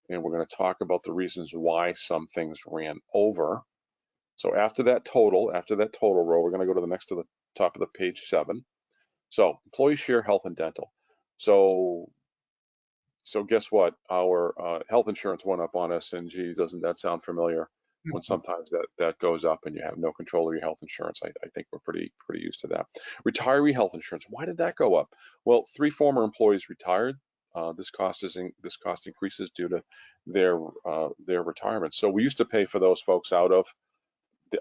And we're going to talk about the reasons why some things ran over. So after that total row, we're going to go to the next to the top of the page 7. So employee share, health and dental. So guess what? Our health insurance went up on us, and gee, doesn't that sound familiar? When sometimes that goes up and you have no control of your health insurance. I think we're pretty used to that. Retiree health insurance. Why did that go up? Well, 3 former employees retired. This cost increases due to their retirement. So we used to pay for those folks out of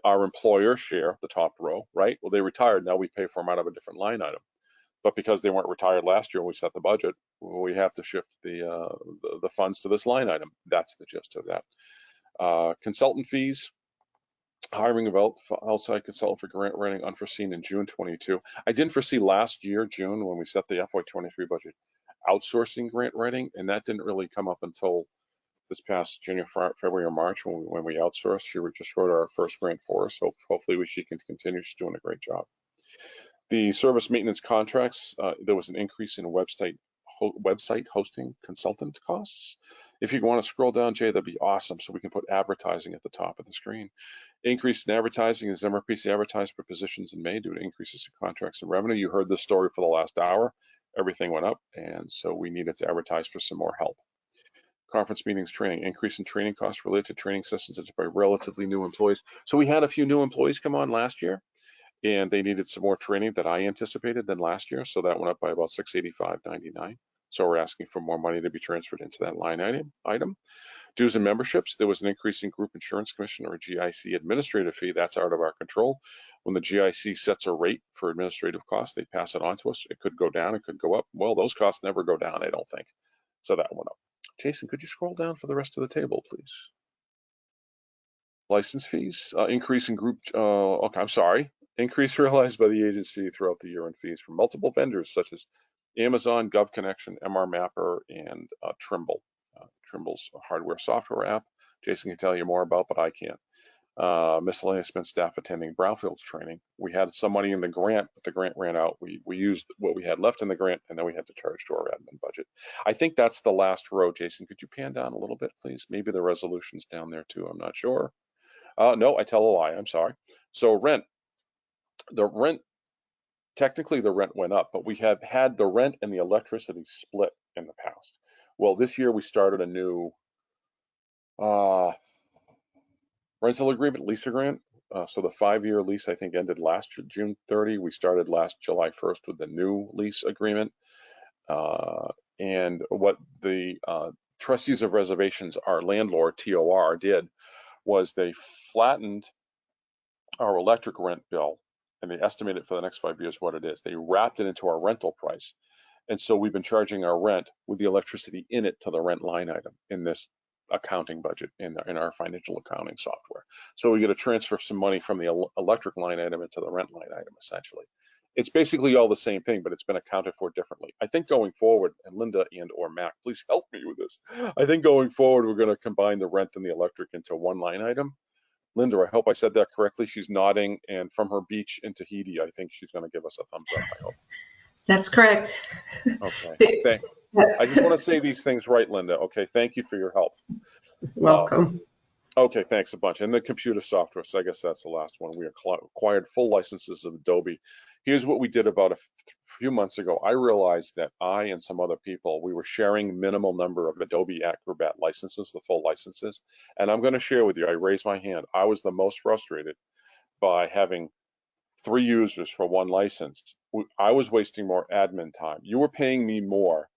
our employer share, the top row, right? Well, they retired. Now we pay for them out of a different line item. But because they weren't retired last year when we set the budget, we have to shift the funds to this line item. That's the gist of that. Consultant fees, hiring of outside consultant for grant writing unforeseen in June 22. I didn't foresee last year, June, when we set the FY23 budget, outsourcing grant writing, and that didn't really come up until this past January, February, or March when we outsourced. She just wrote our first grant for us, so hopefully she can continue. She's doing a great job. The service maintenance contracts, there was an increase in website hosting consultant costs. If you want to scroll down, Jay, that'd be awesome, so we can put advertising at the top of the screen. Increase in advertising as MRPC advertised for positions in May due to increases in contracts and revenue. You heard this story for the last hour. Everything went up, and so we needed to advertise for some more help. Conference meetings, training, increase in training costs related to training sessions by relatively new employees. So we had a few new employees come on last year, and they needed some more training than I anticipated than last year. So that went up by about $685.99. So we're asking for more money to be transferred into that line item. Dues and memberships, there was an increase in group insurance commission or GIC administrative fee. That's out of our control. When the GIC sets a rate for administrative costs, they pass it on to us. It could go down, it could go up. Well, those costs never go down, I don't think. So that went up. Jason, could you scroll down for the rest of the table, please? License fees, increase in group, okay, I'm sorry. Increase realized by the agency throughout the year in fees from multiple vendors such as Amazon, GovConnection, MR Mapper, and Trimble. Trimble's a hardware software app. Jason can tell you more about, but I can't. Miscellaneous expense staff attending brownfields training. We had some money in the grant, but the grant ran out. We used what we had left in the grant, and then we had to charge to our admin budget. I think that's the last row. Jason, could you pan down a little bit, please? Maybe the resolution's down there too. I'm not sure. No, I tell a lie. I'm sorry. So rent. Technically the rent went up, but we have had the rent and the electricity split in the past. Well, this year we started a new rental agreement, lease agreement. So the 5-year lease, I think, ended last June 30. We started last July 1st with the new lease agreement. And what the trustees of reservations, our landlord, TOR, did was they flattened our electric rent bill, and they estimated for the next 5 years what it is. They wrapped it into our rental price. And so we've been charging our rent with the electricity in it to the rent line item in this accounting budget in our financial accounting software. So we get to transfer some money from the electric line item into the rent line item, essentially. It's basically all the same thing, but it's been accounted for differently. I think going forward, and Linda and or Mac, please help me with this. I think going forward, we're going to combine the rent and the electric into one line item. Linda, I hope I said that correctly. She's nodding, and from her beach in Tahiti, I think she's going to give us a thumbs up, I hope. That's correct. Okay, I just want to say these things right, Linda. Okay, thank you for your help. Welcome. Okay, thanks a bunch. And the computer software, so I guess that's the last one. We acquired full licenses of Adobe. Here's what we did about a few months ago. I realized that I and some other people, we were sharing minimal number of Adobe Acrobat licenses, the full licenses. And I'm going to share with you, I raised my hand. I was the most frustrated by having 3 users for 1 license. I was wasting more admin time. You were paying me more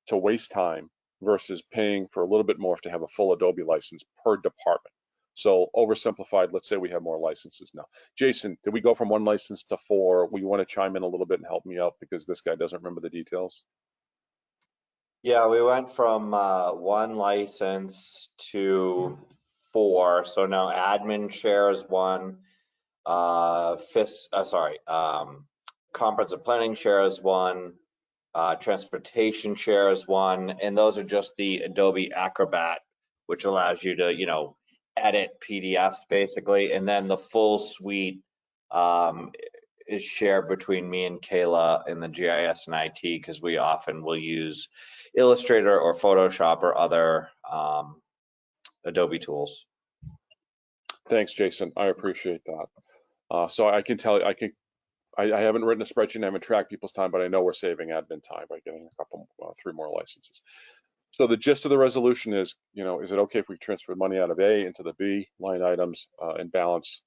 to waste time versus paying for a little bit more to have a full Adobe license per department. So oversimplified, let's say we have more licenses now. Jason, did we go from 1 license to 4? We want to chime in a little bit and help me out because this guy doesn't remember the details. Yeah, we went from 1 license to 4. So now admin shares 1, comprehensive planning shares 1, transportation shares 1, and those are just the Adobe Acrobat, which allows you to, edit PDFs basically, and then the full suite is shared between me and Kayla in the GIS and IT because we often will use Illustrator or Photoshop or other Adobe tools. Thanks, Jason. I appreciate that. So I can tell you, I haven't written a spreadsheet, I haven't tracked people's time, but I know we're saving admin time by getting a couple, 3 more licenses. So the gist of the resolution is, is it okay if we transfer money out of A into the B line items and balance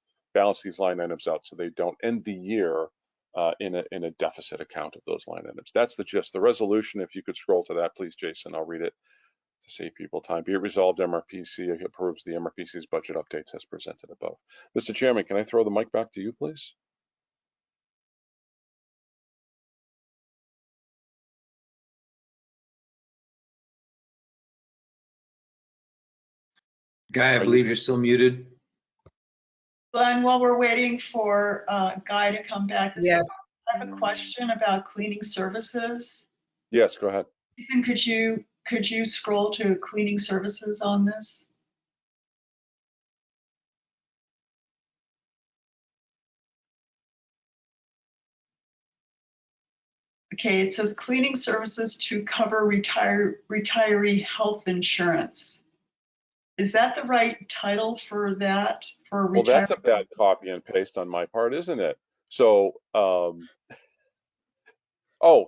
these line items out so they don't end the year in a deficit account of those line items? That's the gist. The resolution, if you could scroll to that, please, Jason, I'll read it to save people time. Be it resolved, MRPC approves the MRPC's budget updates as presented above. Mr. Chairman, can I throw the mic back to you, please? Guy, I believe you're still muted. Glenn, while we're waiting for Guy to come back, Yes. I have a question about cleaning services. Yes, go ahead. Ethan, could you scroll to cleaning services on this? Okay, it says cleaning services to cover retiree health insurance. Is that the right title for that? Well, that's a bad copy and paste on my part, isn't it? So, oh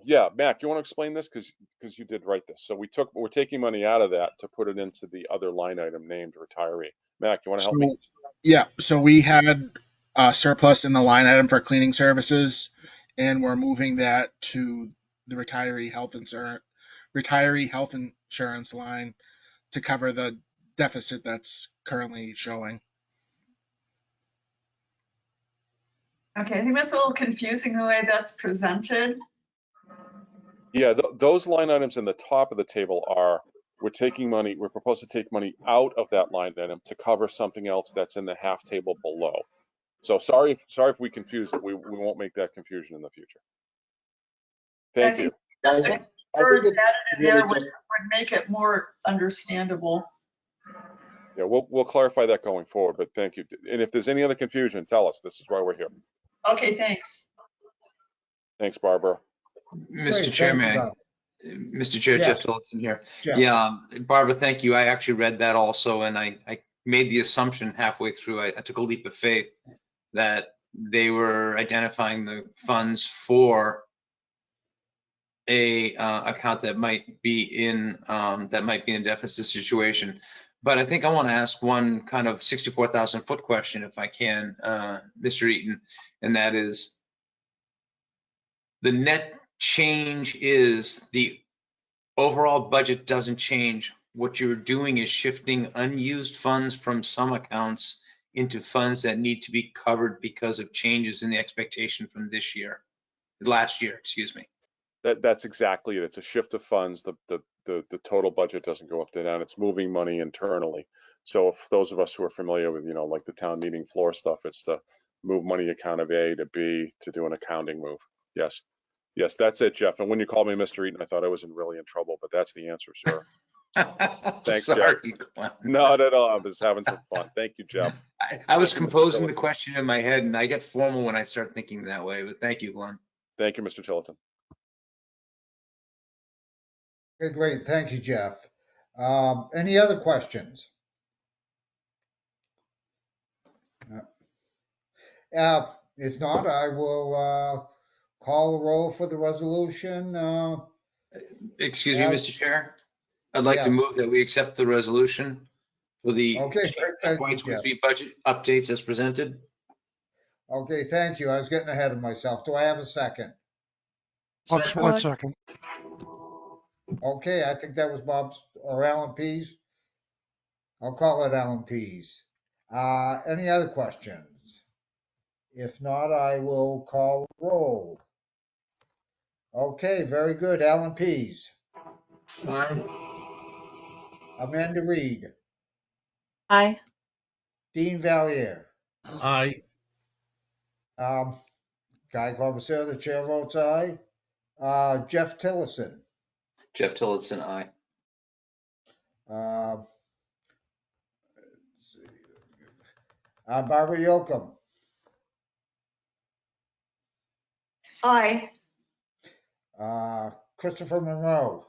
yeah, Mac, you want to explain this because you did write this. So we're taking money out of that to put it into the other line item named retiree. Mac, you want to help me? Yeah, so we had a surplus in the line item for cleaning services, and we're moving that to the retiree health insurance line to cover the deficit that's currently showing. Okay, I think that's a little confusing the way that's presented. Yeah, those line items in the top of the table are, we're proposed to take money out of that line item to cover something else that's in the half table below. So sorry if we confuse it. We won't make that confusion in the future. Thank you. Just a words added in there would make it more understandable. Yeah, we'll clarify that going forward, but thank you. And if there's any other confusion, tell us. This is why we're here. Okay, thanks. Thanks, Barbara. Mr. Chairman, Mr. Chair, Yes. Jeff Phillipson here. Jeff. Yeah, Barbara, thank you. I actually read that also, and I made the assumption halfway through. I took a leap of faith that they were identifying the funds for a account that might be in a deficit situation. But I think I want to ask one kind of 64,000 foot question, if I can, Mr. Eaton, and that is the net change is the overall budget doesn't change. What you're doing is shifting unused funds from some accounts into funds that need to be covered because of changes in the expectation from last year, excuse me. That's exactly it. It's a shift of funds. The total budget doesn't go up and down. It's moving money internally. So if those of us who are familiar with, like the town meeting floor stuff, it's to move money account of A to B to do an accounting move. Yes. Yes, that's it, Jeff. And when you called me Mr. Eaton, I thought I was really in trouble, but that's the answer, sir. Thanks, Sorry, Jeff. Glenn. No, I was having some fun. Thank you, Jeff. I was Thank you, Mr. composing the Tillotson. question in my head, and I get formal when I start thinking that way, but thank you, Glenn. Thank you, Mr. Tillotson. Okay, great. Thank you, Jeff. Any other questions? If not, I will call the roll for the resolution. Excuse me, As- Mr. Chair. I'd like to Yes. move that we accept the resolution for the Okay, great. Thank you, Jeff. FY23 budget updates as presented. Okay, thank you. I was getting ahead of myself. Do I have a second? Bob Schwartz, second. Okay, I think that was Bob's or Alan Pease. I'll call it Alan Pease. Any other questions? If not, I will call the roll. Okay, very good. Alan Pease. Aye. Amanda Reed. Aye. Dean Valier. Aye. Guy Corbisier, the chair votes aye. Jeff Tillotson. Jeff Tillotson, aye. Let's see. Barbara Yocum. Aye. Christopher Monroe.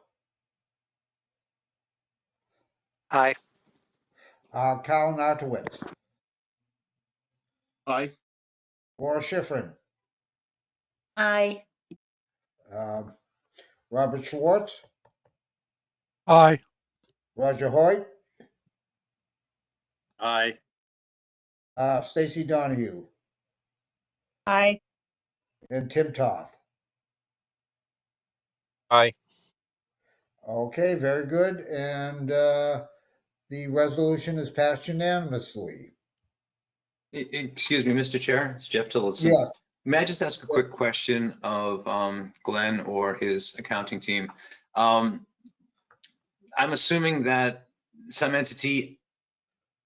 Aye. Kyle Nartowitz. Aye. Laura Schifrin. Aye. Robert Schwartz. Aye. Roger Hoyt. Aye. Stacy Donahue. Aye. And Tim Toth. Aye. Okay, very good. And the resolution is passed unanimously. Excuse me, Mr. Chair, it's Jeff Tillotson. Yes. May I just ask a quick question of Glenn or his accounting team? I'm assuming that some entity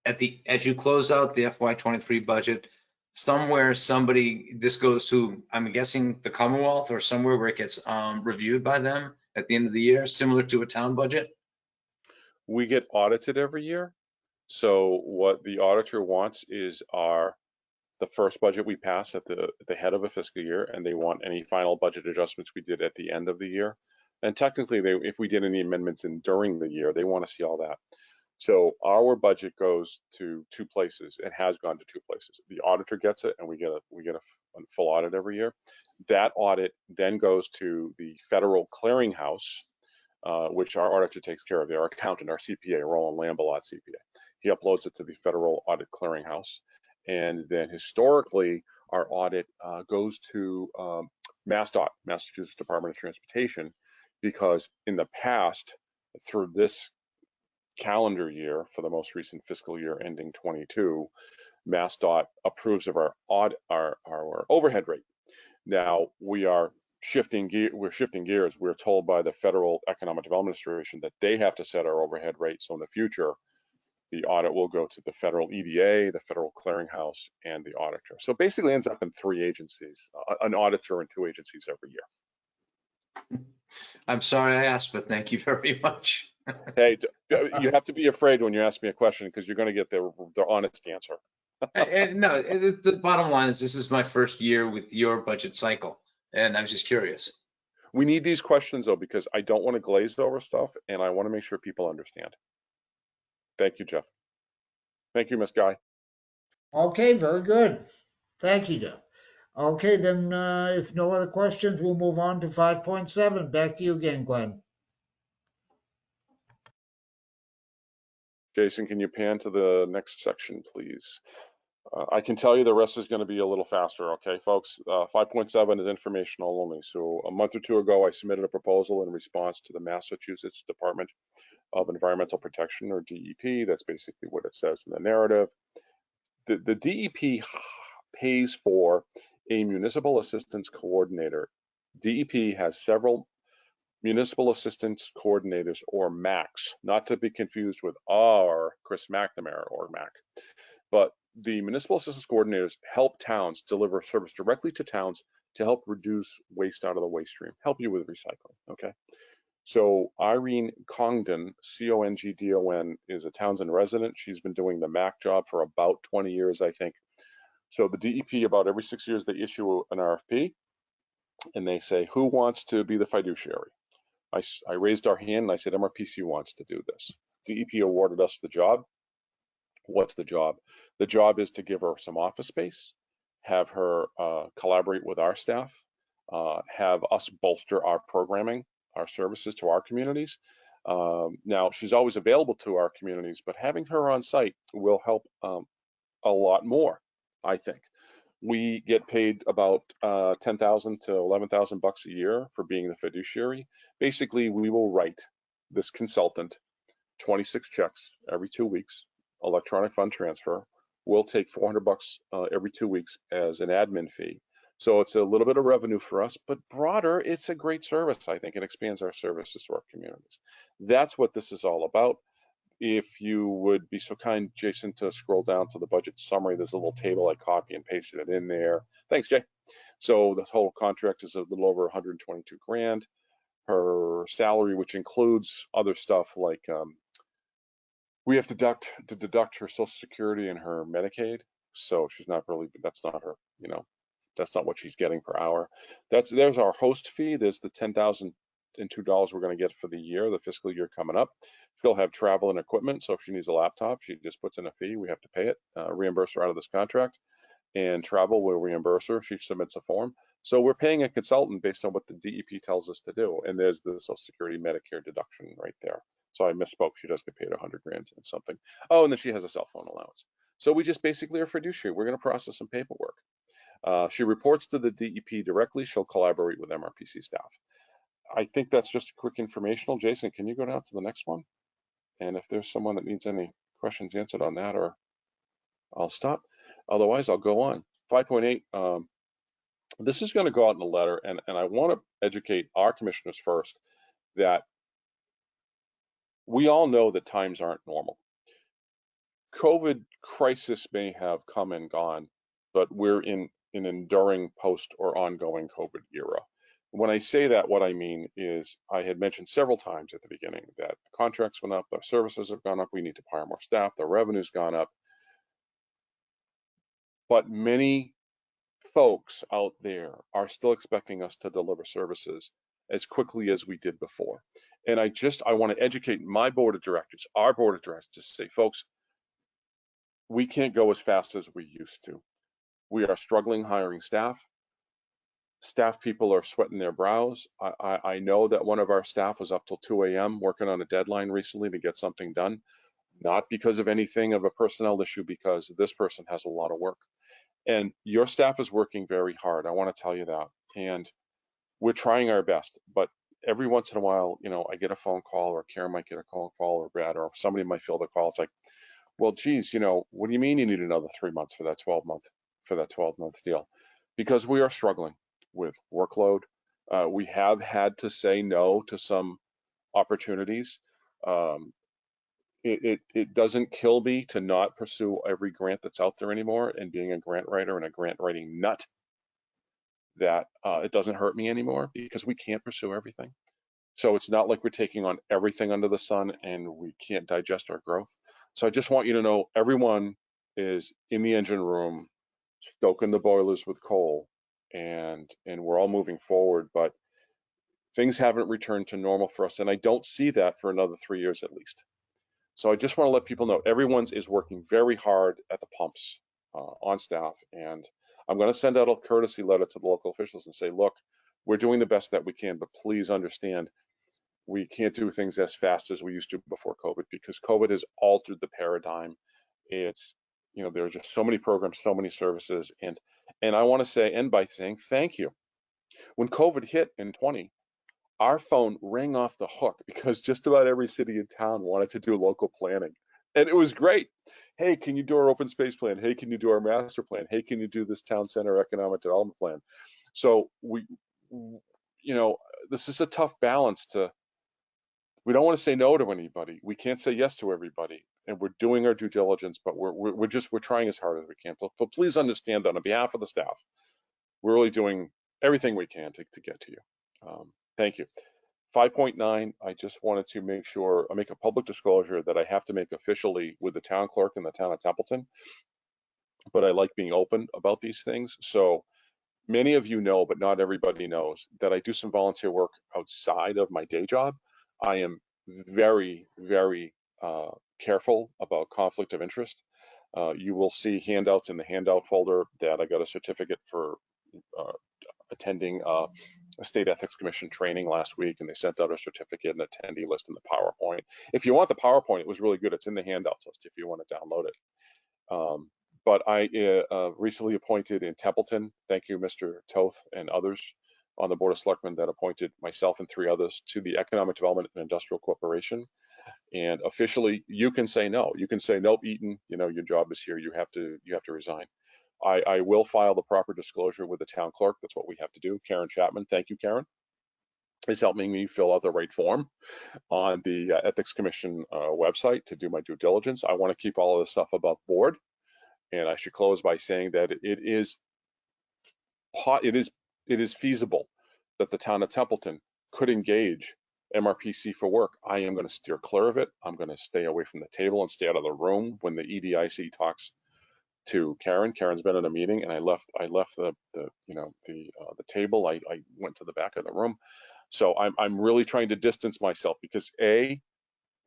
as you close out the FY23 budget, somewhere this goes to, I'm guessing, the Commonwealth or somewhere where it gets reviewed by them at the end of the year, similar to a town budget? We get audited every year. So what the auditor wants is the first budget we pass at the head of a fiscal year, and they want any final budget adjustments we did at the end of the year. And technically, if we did any amendments during the year, they want to see all that. So our budget goes to two places. It has gone to two places. The auditor gets it, and we get a full audit every year. That audit then goes to the Federal Clearinghouse, which our auditor takes care of. Our accountant, our CPA, Roland Lambalot CPA. He uploads it to the Federal Audit Clearinghouse. And then historically, our audit goes to MassDOT, Massachusetts Department of Transportation, because in the past, through this calendar year, for the most recent fiscal year ending 22, MassDOT approves of our overhead rate. Now we are shifting gears. We're told by the Federal Economic Development Administration that they have to set our overhead rate. So in the future, the audit will go to the Federal EDA, the Federal Clearinghouse, and the auditor. So basically ends up in three agencies, an auditor in two agencies every year. I'm sorry I asked, but thank you very much. Hey, you have to be afraid when you ask me a question because you're going to get the honest answer. No, the bottom line is this is my first year with your budget cycle, and I was just curious. We need these questions, though, because I don't want to glaze over stuff, and I want to make sure people understand. Thank you, Jeff. Thank you, Ms. Guy. Okay, very good. Thank you, Jeff. Okay, then if no other questions, we'll move on to 5.7. Back to you again, Glenn. Jason, can you pan to the next section, please? I can tell you the rest is going to be a little faster, okay, folks? 5.7 is informational only. So a month or two ago, I submitted a proposal in response to the Massachusetts Department of Environmental Protection, or DEP. That's basically what it says in the narrative. The DEP pays for a municipal assistance coordinator. DEP has several municipal assistance coordinators, or MACs, not to be confused with our Chris McNamara, or MAC. But the municipal assistance coordinators help towns deliver service directly to towns to help reduce waste out of the waste stream, help you with recycling, okay? So Irene Congdon, C-O-N-G-D-O-N, is a Townsend resident. She's been doing the MAC job for about 20 years, I think. So the DEP, about every 6 years, they issue an RFP, and they say, who wants to be the fiduciary? I raised our hand and I said, MRPC wants to do this. DEP awarded us the job. What's the job? The job is to give her some office space, have her collaborate with our staff, have us bolster our programming, our services to our communities. Now, she's always available to our communities, but having her on site will help a lot more, I think. We get paid about $10,000 to $11,000 a year for being the fiduciary. Basically, we will write this consultant 26 checks every 2 weeks, electronic fund transfer. We'll take $400 every 2 weeks as an admin fee. So it's a little bit of revenue for us, but broader, it's a great service, I think. It expands our services to our communities. That's what this is all about. If you would be so kind, Jason, to scroll down to the budget summary, there's a little table. I copy and pasted it in there. Thanks, Jay. So the total contract is a little over 122 grand. Her salary, which includes other stuff like we have to deduct her Social Security and her Medicaid. So she's not really, that's not her, you know, that's not what she's getting per hour. There's our host fee. There's the $10,002 we're going to get for the year, the fiscal year coming up. She'll have travel and equipment. So if she needs a laptop, she just puts in a fee. We have to pay it, reimburse her out of this contract. And travel will reimburse her. She submits a form. So we're paying a consultant based on what the DEP tells us to do. And there's the Social Security Medicare deduction right there. So I misspoke. She does get paid 100 grand and something. Oh, and then she has a cell phone allowance. So we just basically are fiduciary. We're going to process some paperwork. She reports to the DEP directly. She'll collaborate with MRPC staff. I think that's just a quick informational. Jason, can you go down to the next one? And if there's someone that needs any questions answered on that, or I'll stop. Otherwise, I'll go on. 5.8, this is going to go out in a letter, and I want to educate our commissioners first that we all know that times aren't normal. COVID crisis may have come and gone, but we're in an enduring post or ongoing COVID era. When I say that, what I mean is I had mentioned several times at the beginning that contracts went up, our services have gone up, we need to hire more staff, the revenue's gone up. But many folks out there are still expecting us to deliver services as quickly as we did before. And I want to educate my board of directors, our board of directors, to say, folks, we can't go as fast as we used to. We are struggling hiring staff. Staff people are sweating their brows. I know that one of our staff was up till 2 a.m. working on a deadline recently to get something done, not because of anything of a personnel issue, because this person has a lot of work. And your staff is working very hard. I want to tell you that. And we're trying our best, but every once in a while, you know, I get a phone call, or Karen might get a phone call, or Brad, or somebody might field a call. It's like, well, geez, you know, what do you mean you need another 3 months for that 12-month deal? Because we are struggling with workload. We have had to say no to some opportunities. It doesn't kill me to not pursue every grant that's out there anymore, and being a grant writer and a grant writing nut, that it doesn't hurt me anymore, because we can't pursue everything. So it's not like we're taking on everything under the sun and we can't digest our growth. So I just want you to know everyone is in the engine room, stoking the boilers with coal, and we're all moving forward, but things haven't returned to normal for us. And I don't see that for another 3 years at least. So I just want to let people know everyone's is working very hard at the pumps on staff. And I'm going to send out a courtesy letter to the local officials and say, look, we're doing the best that we can, but please understand, we can't do things as fast as we used to before COVID, because COVID has altered the paradigm. It's, you know, there are just so many programs, so many services. And I want to end by saying thank you. When COVID hit in 20, our phone rang off the hook because just about every city and town wanted to do local planning. And it was great. Hey, can you do our open space plan? Hey, can you do our master plan? Hey, can you do this town center economic development plan? So you know, this is a tough balance we don't want to say no to anybody. We can't say yes to everybody. And we're doing our due diligence, but we're trying as hard as we can. But please understand that on behalf of the staff, we're really doing everything we can to get to you. Thank you. 5.9, I just wanted to make sure I make a public disclosure that I have to make officially with the town clerk in the town of Templeton, but I like being open about these things. So many of you know, but not everybody knows, that I do some volunteer work outside of my day job. I am very, very careful about conflict of interest. You will see handouts in the handout folder that I got a certificate for attending a state ethics commission training last week, and they sent out a certificate and attendee list in the PowerPoint. If you want the PowerPoint, it was really good. It's in the handouts list if you want to download it. But I recently appointed in Templeton, thank you, Mr. Toth and others on the Board of Selectmen that appointed myself and 3 others to the Economic Development and Industrial Corporation. And officially, you can say no. You can say, nope, Eaton, you know, your job is here. You have to resign. I will file the proper disclosure with the town clerk. That's what we have to do. Karen Chapman, thank you, Karen, is helping me fill out the right form on the Ethics Commission website to do my due diligence. I want to keep all of this stuff above board. And I should close by saying that it is feasible that the town of Templeton could engage MRPC for work. I am going to steer clear of it. I'm going to stay away from the table and stay out of the room when the EDIC talks to Karen. Karen's been in a meeting, and I left the table. I went to the back of the room. So I'm really trying to distance myself because a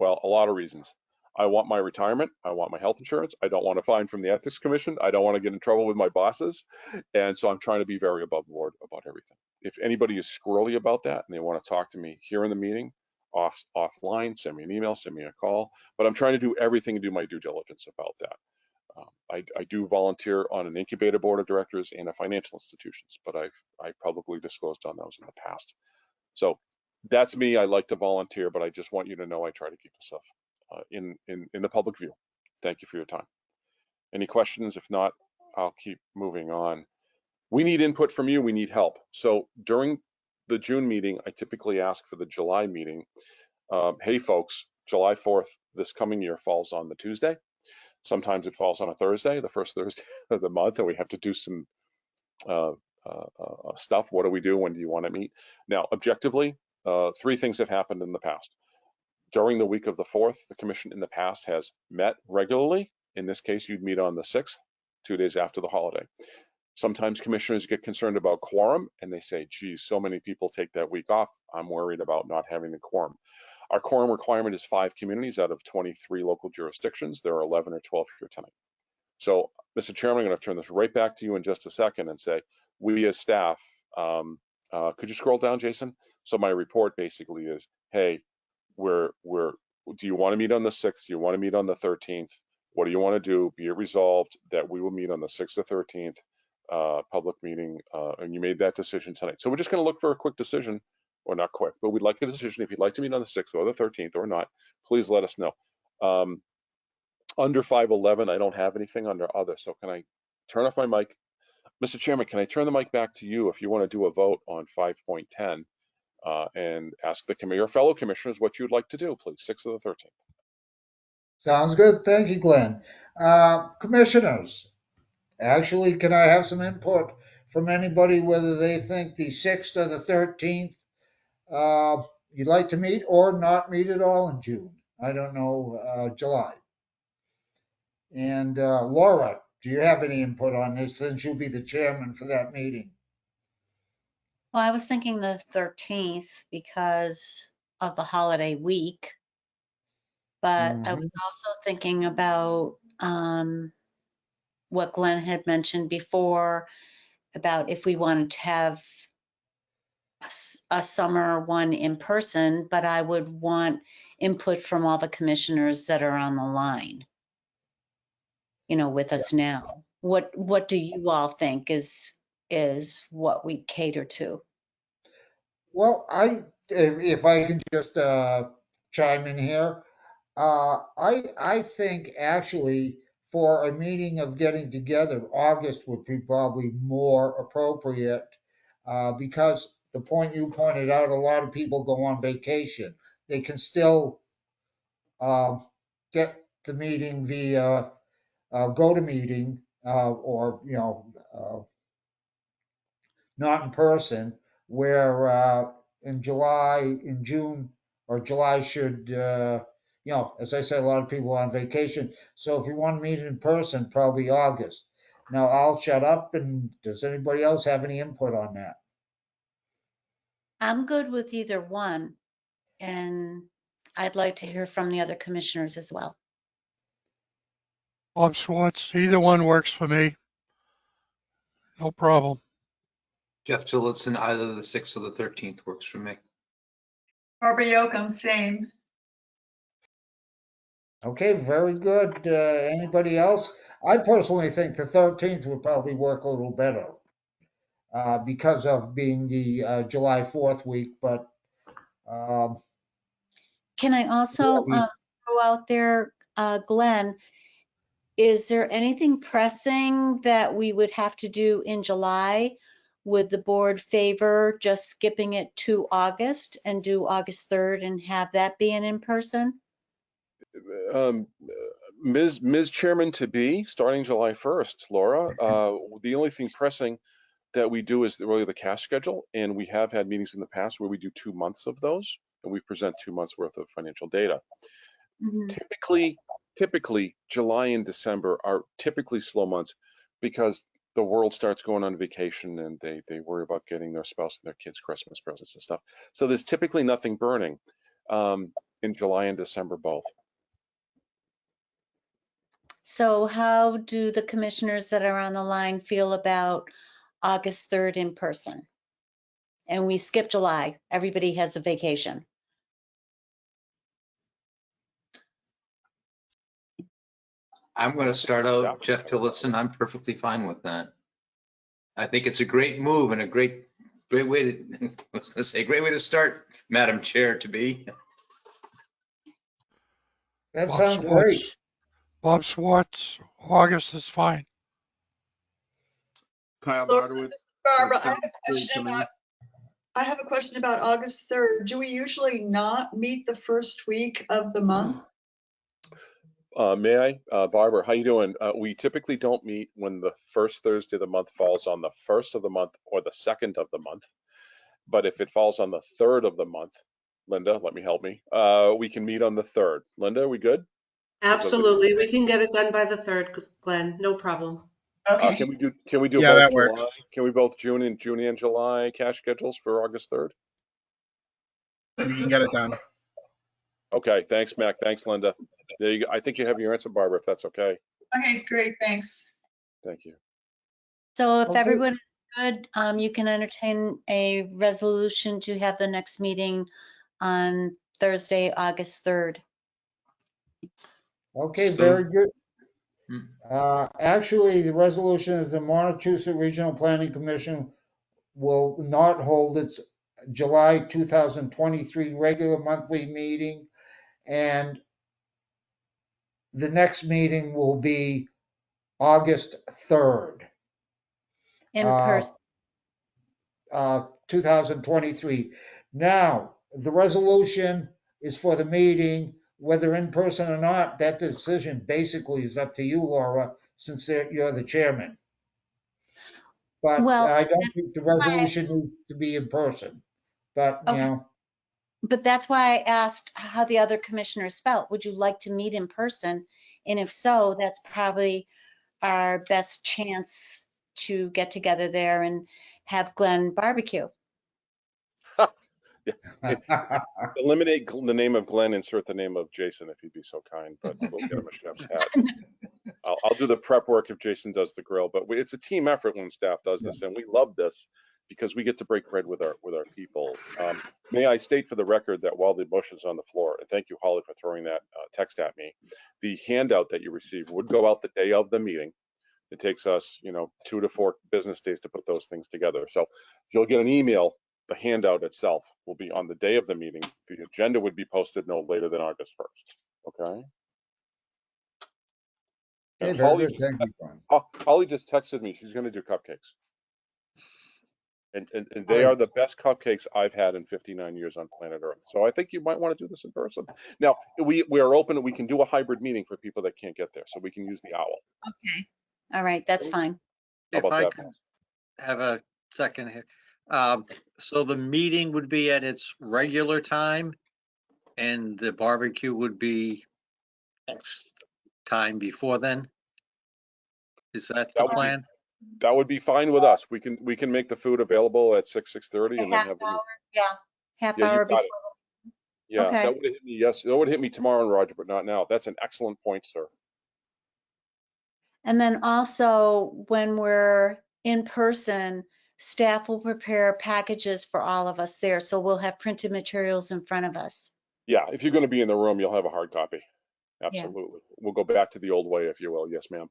lot of reasons. I want my retirement. I want my health insurance. I don't want to fine from the Ethics Commission. I don't want to get in trouble with my bosses. And so I'm trying to be very above board about everything. If anybody is squirrely about that and they want to talk to me here in the meeting, offline, send me an email, send me a call. But I'm trying to do everything and do my due diligence about that. I do volunteer on an incubator board of directors and a financial institutions, but I've publicly disclosed on those in the past. So that's me. I like to volunteer, but I just want you to know I try to keep the stuff in the public view. Thank you for your time. Any questions? If not, I'll keep moving on. We need input from you. We need help. So during the June meeting, I typically ask for the July meeting. Hey folks, July 4th this coming year falls on the Tuesday. Sometimes it falls on a Thursday, the first Thursday of the month, and we have to do some stuff. What do we do? When do you want to meet? Now, objectively, 3 things have happened in the past. During the week of the 4th, the commission in the past has met regularly. In this case, you'd meet on the 6th, 2 days after the holiday. Sometimes commissioners get concerned about quorum and they say, geez, so many people take that week off. I'm worried about not having the quorum. Our quorum requirement is 5 communities out of 23 local jurisdictions. There are 11 or 12 here tonight. So, Mr. Chairman, I'm going to turn this right back to you in just a second and say, we as staff, could you scroll down, Jason? So my report basically is, hey, do you want to meet on the 6th? Do you want to meet on the 13th? What do you want to do? Be it resolved that we will meet on the 6th or 13th public meeting, and you made that decision tonight. So we're just going to look for a quick decision, or not quick, but we'd like a decision. If you'd like to meet on the 6th or the 13th or not, please let us know. Under 511, I don't have anything under other, so can I turn off my mic? Mr. Chairman, can I turn the mic back to you if you want to do a vote on 5.10 and ask the committee or fellow commissioners what you'd like to do, please, 6th or the 13th? Sounds good. Thank you, Glenn. Commissioners, actually, can I have some input from anybody whether they think the 6th or the 13th you'd like to meet or not meet at all in June? I don't know, July. And Laura, do you have any input on this since you'll be the chairman for that meeting? Well, I was thinking the 13th because of the holiday week, but I was also thinking about what Glenn had mentioned before about if we wanted to have a summer one in person, but I would want input from all the commissioners that are on the line, with us now. What do you all think is what we cater to? Well, if I can just chime in here, I think actually for a meeting of getting together, August would be probably more appropriate because the point you pointed out, a lot of people go on vacation. They can still get the meeting via GoToMeeting or not in person, where in July, in June, or July should, as I said, a lot of people are on vacation. So if you want to meet in person, probably August. Now I'll shut up, and does anybody else have any input on that? I'm good with either one, and I'd like to hear from the other commissioners as well. Bob Schwartz, either one works for me. No problem. Jeff Tillotson, either the 6th or the 13th works for me. Barbara Yocum, same. Okay, very good. Anybody else? I personally think the 13th would probably work a little better because of being the July 4th week, but Can I also throw out there, Glenn, is there anything pressing that we would have to do in July? Would the board favor just skipping it to August and do August 3rd and have that be an in-person? Ms. Chairman to be, starting July 1st, Laura, the only thing pressing that we do is really the cash schedule. And we have had meetings in the past where we do 2 months of those, and we present 2 months worth of financial data. Typically, July and December are typically slow months because the world starts going on vacation and they worry about getting their spouse and their kids Christmas presents and stuff. So there's typically nothing burning in July and December both. So how do the commissioners that are on the line feel about August 3rd in person? And we skip July. Everybody has a vacation. I'm going to start out, Jeff Tillotson. I'm perfectly fine with that. I think it's a great move and a great way to, I was going to say, great way to start, Madam Chair to be. that Bob sounds Schwartz. great. Bob Schwartz, August is fine. Kyle Laura, Bartowitz. Barbara, Sounds good to me. I have a question about August 3rd. Do we usually not meet the first week of the month? May I? Barbara, how you doing? We typically don't meet when the first Thursday of the month falls on the 1st of the month or the 2nd of the month. But if it falls on the 3rd of the month, Linda, let me help me. We can meet on the 3rd. Linda, are we good? Absolutely. We can get it done by the 3rd, Glenn. No problem. Okay. Can we do Yeah, both that July? works. Can we both June and July cash schedules for August 3rd? We can get it done. Okay, thanks, Mac. Thanks, Linda. There you go. I think you have your answer, Barbara, if that's okay. Okay, great, thanks. Thank you. So if Okay. everyone is good, you can entertain a resolution to have the next meeting on Thursday, August 3rd. Okay, So- very good. Actually, the resolution is the Montechusett Regional Planning Commission will not hold its July 2023 regular monthly meeting, and the next meeting will be August 3rd. In person. 2023. Now, the resolution is for the meeting, whether in person or not, that decision basically is up to you, Laura, since you're the chairman. But Well, I don't think the resolution needs to be in person, but you Okay. know. But that's why I asked how the other commissioners felt. Would you like to meet in person? And if so, that's probably our best chance to get together there and have Glenn barbecue. Eliminate the name of Glenn, insert the name of Jason if he'd be so kind, but we'll get him a chef's hat. I'll do the prep work if Jason does the grill, but it's a team effort when staff does this, and we love this because we get to break bread with our people. May I state for the record that while the motion is on the floor, and thank you, Holly, for throwing that text at me, the handout that you received would go out the day of the meeting. It takes us, 2 to 4 business days to put those things together. So you'll get an email. The handout itself will be on the day of the meeting. The agenda would be posted no later than August 1st. Okay. Okay, And very Holly good. Thank you, Brian. Holly just texted me. She's going to do cupcakes. And they are the best cupcakes I've had in 59 years on planet Earth. So I think you might want to do this in person. Now, we are open. We can do a hybrid meeting for people that can't get there. So we can use the owl. Okay. All right, that's fine. How If about I that? could have a second here. So the meeting would be at its regular time and the barbecue would be X time before then? Is that the That would be, plan? that would be fine with us. We can make the food available at 6:30 and then Half have the, hour, yeah, half yeah, you hour got before. it. Yeah, Okay. that would hit me, yes, that would hit me tomorrow, Roger, but not now. That's an excellent point, sir. And then also, when we're in person, staff will prepare packages for all of us there. So we'll have printed materials in front of us. Yeah, if you're going to be in the room, you'll have a hard copy. Absolutely. We'll go back to the old way, if you will. Yes, ma'am.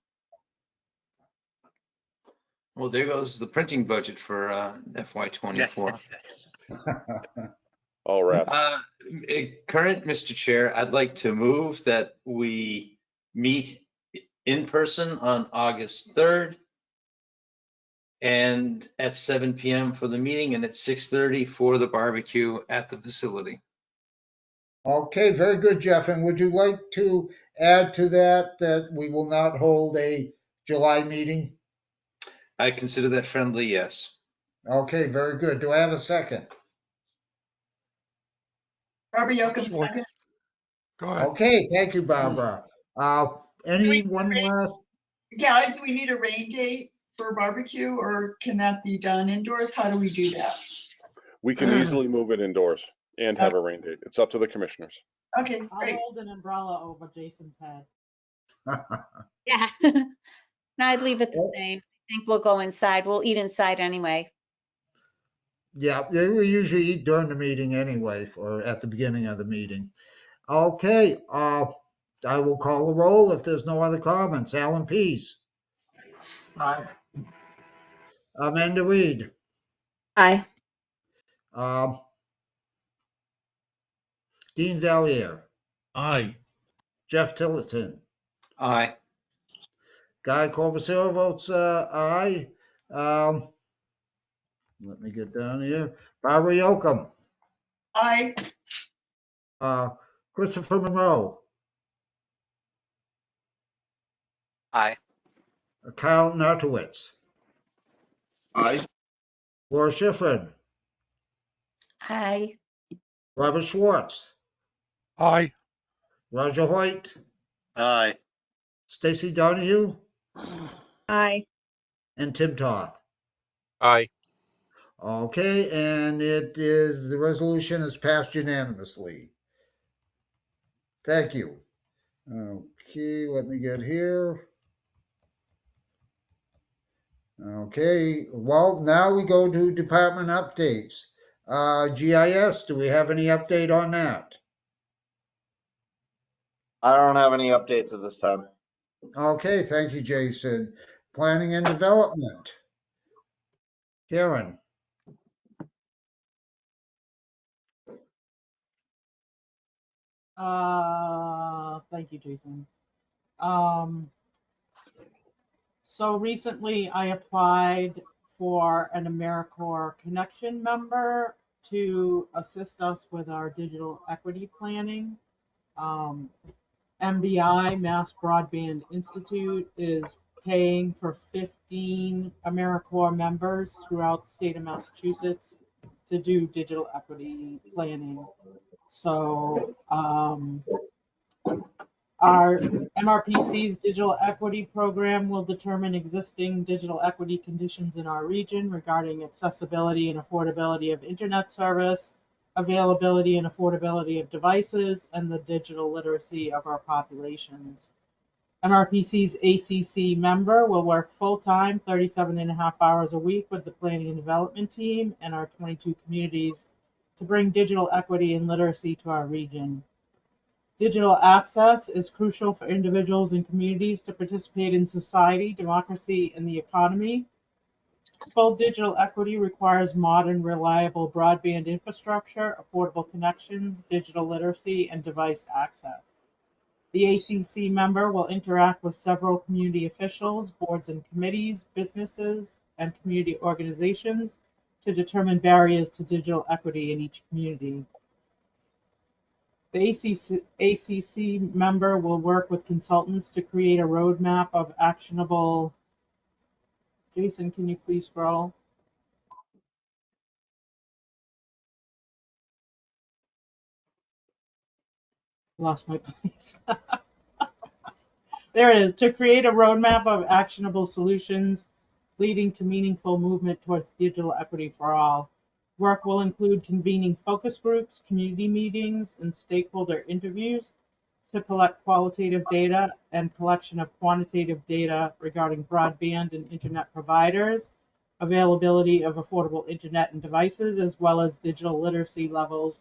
Well, there goes the printing budget for FY24. All rats. Current Mr. Chair, I'd like to move that we meet in person on August 3rd and at 7 p.m. for the meeting and at 6:30 for the barbecue at the facility. Okay, very good, Jeff. And would you like to add to that we will not hold a July meeting? I consider that friendly, yes. Okay, very good. Do I have a second? Barbara Yocum, second. Go ahead. Okay, thank you, Barbara. Anyone last? Yeah, do we need a rain date for barbecue or can that be done indoors? How do we do that? We can easily move it indoors and have a rain date. It's up to the commissioners. Okay, I'll great. hold an umbrella over Jason's head. Yeah. No, I'd leave it the same. I think we'll go inside. We'll eat inside anyway. Yeah, we usually eat during the meeting anyway, or at the beginning of the meeting. Okay, I will call the roll if there's no other comments. Alan Pease. Aye. Amanda Reed. Aye. Dean Valier. Aye. Jeff Tillotson. Aye. Guy Corbisiero votes aye. Let me get down here. Barbara Yocum. Aye. Christopher Monroe. Aye. Kyle Nartowitz. Aye. Laura Schifrin. Aye. Robert Schwartz. Aye. Roger Hoyt. Aye. Stacy Donahue. Aye. And Tim Toth. Aye. Okay, and the resolution is passed unanimously. Thank you. Okay, let me get here. Okay, well, now we go to department updates. GIS, do we have any update on that? I don't have any updates at this time. Okay, thank you, Jason. Planning and development. Karen. Thank you, Jason. So recently I applied for an AmeriCorps Connection member to assist us with our digital equity planning. MBI, Mass Broadband Institute, is paying for 15 AmeriCorps members throughout the state of Massachusetts to do digital equity planning. So our MRPC's digital equity program will determine existing digital equity conditions in our region regarding accessibility and affordability of internet service, availability and affordability of devices, and the digital literacy of our populations. MRPC's ACC member will work full-time, 37.5 hours a week with the planning and development team and our 22 communities to bring digital equity and literacy to our region. Digital access is crucial for individuals and communities to participate in society, democracy, and the economy. Full digital equity requires modern, reliable broadband infrastructure, affordable connections, digital literacy, and device access. The ACC member will interact with several community officials, boards and committees, businesses, and community organizations to determine barriers to digital equity in each community. The ACC member will work with consultants to create a roadmap of actionable. Jason, can you please scroll? Lost my place. There it is. To create a roadmap of actionable solutions leading to meaningful movement towards digital equity for all. Work will include convening focus groups, community meetings, and stakeholder interviews to collect qualitative data and collection of quantitative data regarding broadband and internet providers, availability of affordable internet and devices, as well as digital literacy levels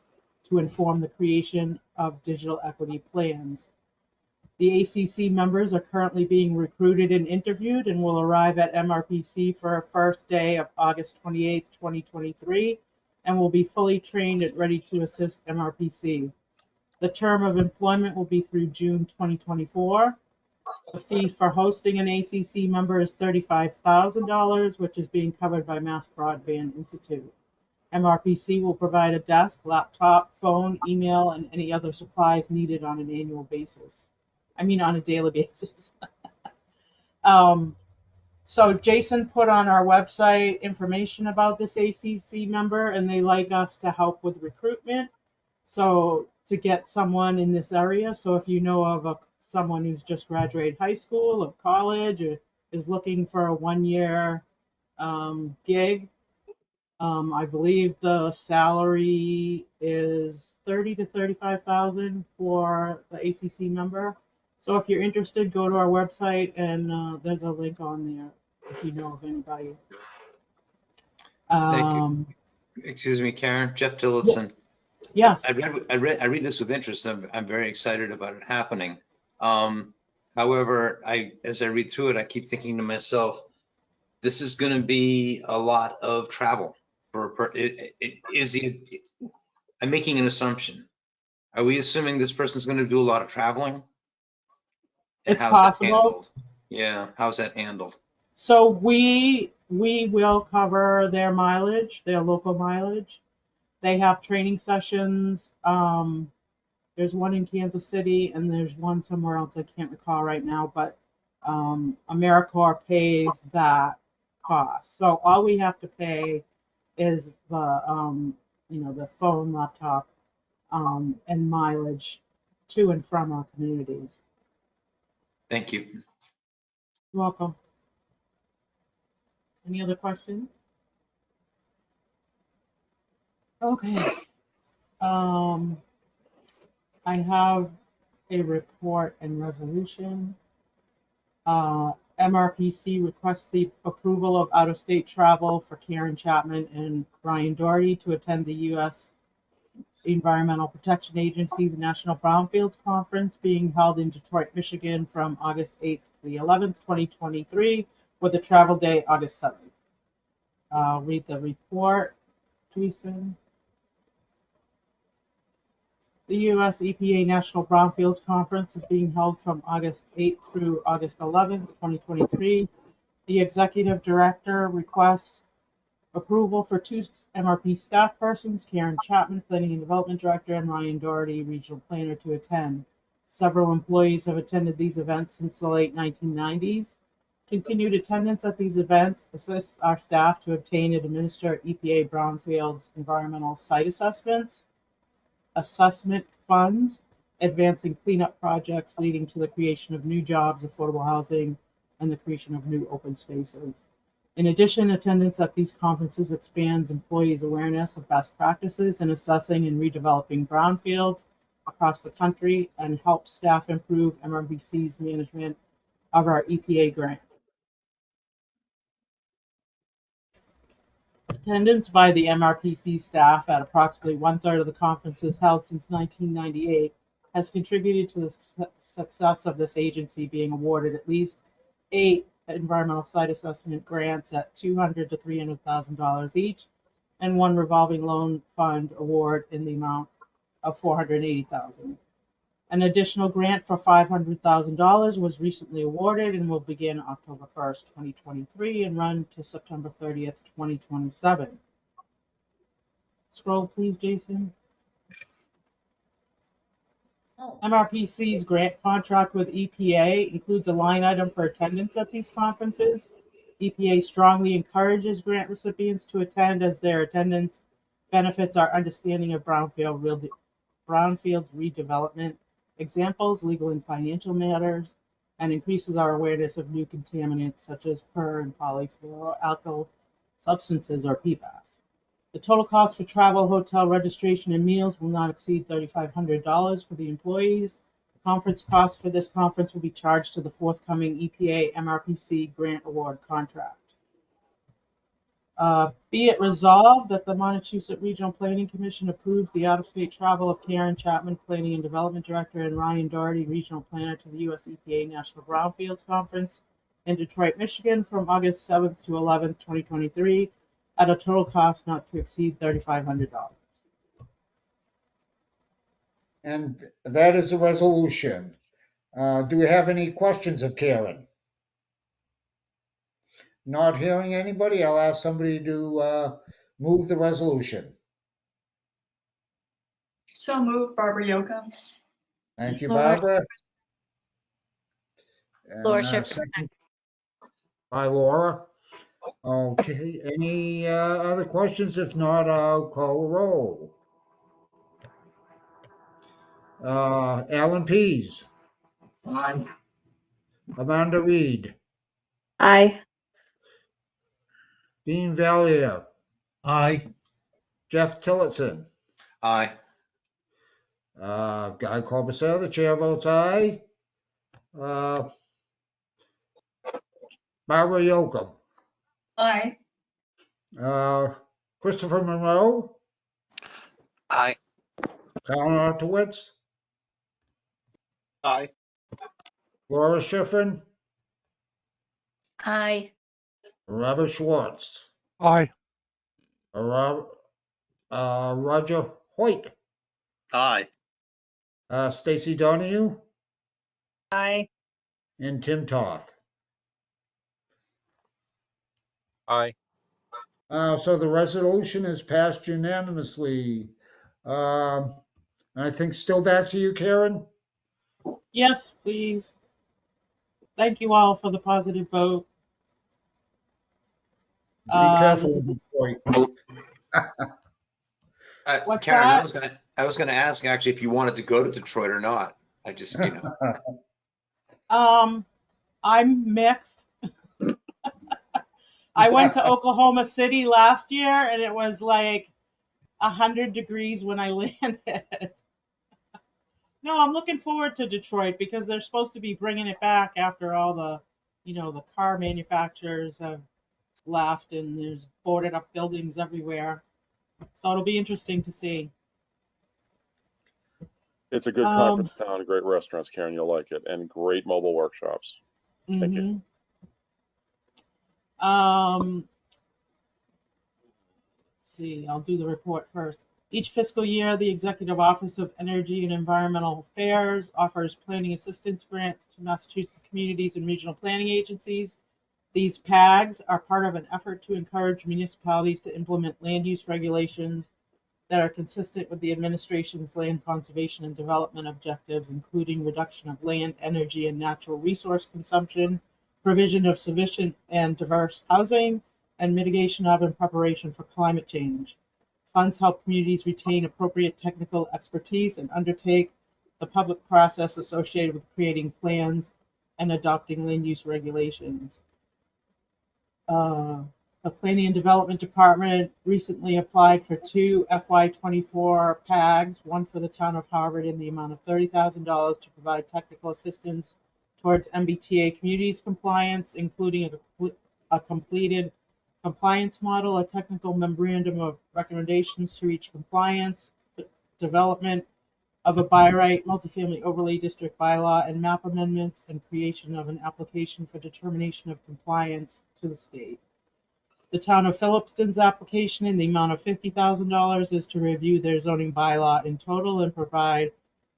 to inform the creation of digital equity plans. The ACC members are currently being recruited and interviewed and will arrive at MRPC for a first day of August 28, 2023, and will be fully trained and ready to assist MRPC. The term of employment will be through June 2024. The fee for hosting an ACC member is $35,000, which is being covered by Mass Broadband Institute. MRPC will provide a desk, laptop, phone, email, and any other supplies needed on an annual basis. On a daily basis. So Jason put on our website information about this ACC member, and they like us to help with recruitment. So to get someone in this area. So if you know of someone who's just graduated high school or college or is looking for a 1-year gig, I believe the salary is $30,000 to $35,000 for the ACC member. So if you're interested, go to our website and there's a link on there if you know of anybody. Thank you. Excuse me, Karen. Jeff Tillotson. Yes. I read this with interest. I'm very excited about it happening. However, as I read through it, I keep thinking to myself, this is going to be a lot of travel. I'm making an assumption. Are we assuming this person's going to do a lot of traveling? And it's possible. Yeah, how's that handled? So we will cover their mileage, their local mileage. They have training sessions. There's one in Kansas City and there's one somewhere else I can't recall right now, but AmeriCorps pays that cost. So all we have to pay is the phone, laptop, and mileage to and from our communities. Thank you. You're welcome. Any other questions? Okay. I have a report and resolution. MRPC requests the approval of out-of-state travel for Karen Chapman and Ryan Doherty to attend the U.S. Environmental Protection Agency's National Brownfields Conference being held in Detroit, Michigan from August 8th to the 11th, 2023, with a travel day August 7th. I'll read the report, Jason. The U.S. EPA National Brownfields Conference is being held from August 8th through August 11th, 2023. The Executive Director requests approval for 2 MRP staff persons, Karen Chapman, Planning and Development Director, and Ryan Doherty, Regional Planner, to attend. Several employees have attended these events since the late 1990s. Continued attendance at these events assists our staff to obtain and administer EPA Brownfields environmental site assessments, assessment funds, advancing cleanup projects leading to the creation of new jobs, affordable housing, and the creation of new open spaces. In addition, attendance at these conferences expands employees' awareness of best practices in assessing and redeveloping brownfields across the country and helps staff improve MRPC's management of our EPA grants. Attendance by the MRPC staff at approximately 1/3 of the conferences held since 1998 has contributed to the success of this agency being awarded at least 8 environmental site assessment grants at $200,000 to $300,000 each, and 1 revolving loan fund award in the amount of $480,000. An additional grant for $500,000 was recently awarded and will begin October 1st, 2023 and run to September 30th, 2027. Scroll please, Jason. MRPC's grant contract with EPA includes a line item for attendance at these conferences. EPA strongly encourages grant recipients to attend as their attendance benefits our understanding of brownfield redevelopment examples, legal and financial matters, and increases our awareness of new contaminants such as per and polyfluoroalkyl substances or PFAS. The total cost for travel, hotel registration, and meals will not exceed $3,500 for the employees. The conference cost for this conference will be charged to the forthcoming EPA MRPC grant award contract. Be it resolved that the Montechusett Regional Planning Commission approves the out-of-state travel of Karen Chapman, Planning and Development Director, and Ryan Doherty, Regional Planner, to the U.S. EPA National Brownfields Conference in Detroit, Michigan, from August 7th to 11th, 2023, at a total cost not to exceed $3,500. And that is a resolution. Do we have any questions of Karen? Not hearing anybody, I'll ask somebody to move the resolution. So moved, Barbara Yocum. Thank you, Laura- Barbara. Laura And, Schiffern. second by Laura. Okay, any other questions? If not, I'll call the roll. Alan Pease. Aye. Amanda Reed. Aye. Dean Valier. Aye. Jeff Tillotson. Aye. Guy Corbusel, the chair votes aye. Barbara Yocum. Aye. Christopher Monroe. Aye. Colin Artowitz. Aye. Laura Schiffern. Aye. Robert Schwartz. Aye. Roger Hoyt. Aye. Stacy Donahue. Aye. And Tim Toth. Aye. So the resolution is passed unanimously. I think still back to you, Karen. Yes, please. Thank you all for the positive vote. Be careful. This is- Detroit. What's Karen, that? I was gonna ask actually if you wanted to go to Detroit or not. I just, I'm mixed. I went to Oklahoma City last year and it was like 100 degrees when I landed. No, I'm looking forward to Detroit because they're supposed to be bringing it back after all the, the car manufacturers have left and there's boarded up buildings everywhere. So it'll be interesting to see. It's a good conference town, great restaurants, Karen, you'll like it, and great mobile workshops. Thank you. Let's see, I'll do the report first. Each fiscal year, the Executive Office of Energy and Environmental Affairs offers planning assistance grants to Massachusetts communities and regional planning agencies. These PAGs are part of an effort to encourage municipalities to implement land use regulations that are consistent with the administration's land conservation and development objectives, including reduction of land, energy, and natural resource consumption, provision of sufficient and diverse housing, and mitigation of and preparation for climate change. Funds help communities retain appropriate technical expertise and undertake the public process associated with creating plans and adopting land use regulations. The Planning and Development Department recently applied for 2 FY24 PAGs, one for the town of Harvard in the amount of $30,000 to provide technical assistance towards MBTA communities compliance, including a completed compliance model, a technical memorandum of recommendations to reach compliance, development of a by right multifamily overlay district bylaw and map amendments, and creation of an application for determination of compliance to the state. The town of Phillipston's application in the amount of $50,000 is to review their zoning bylaw in total and provide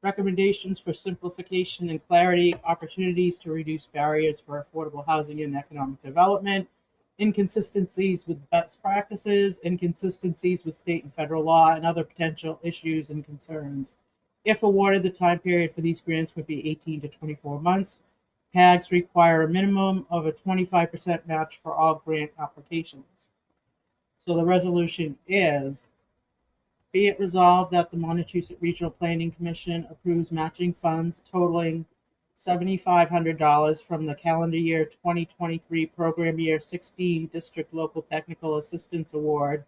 recommendations for simplification and clarity, opportunities to reduce barriers for affordable housing and economic development, inconsistencies with best practices, inconsistencies with state and federal law, and other potential issues and concerns. If awarded, the time period for these grants would be 18 to 24 months. PAGs require a minimum of a 25% match for all grant applications. So the resolution is Be it resolved that the Montechusett Regional Planning Commission approves matching funds totaling $7,500 from the calendar year 2023 program year 16 District Local Technical Assistance Award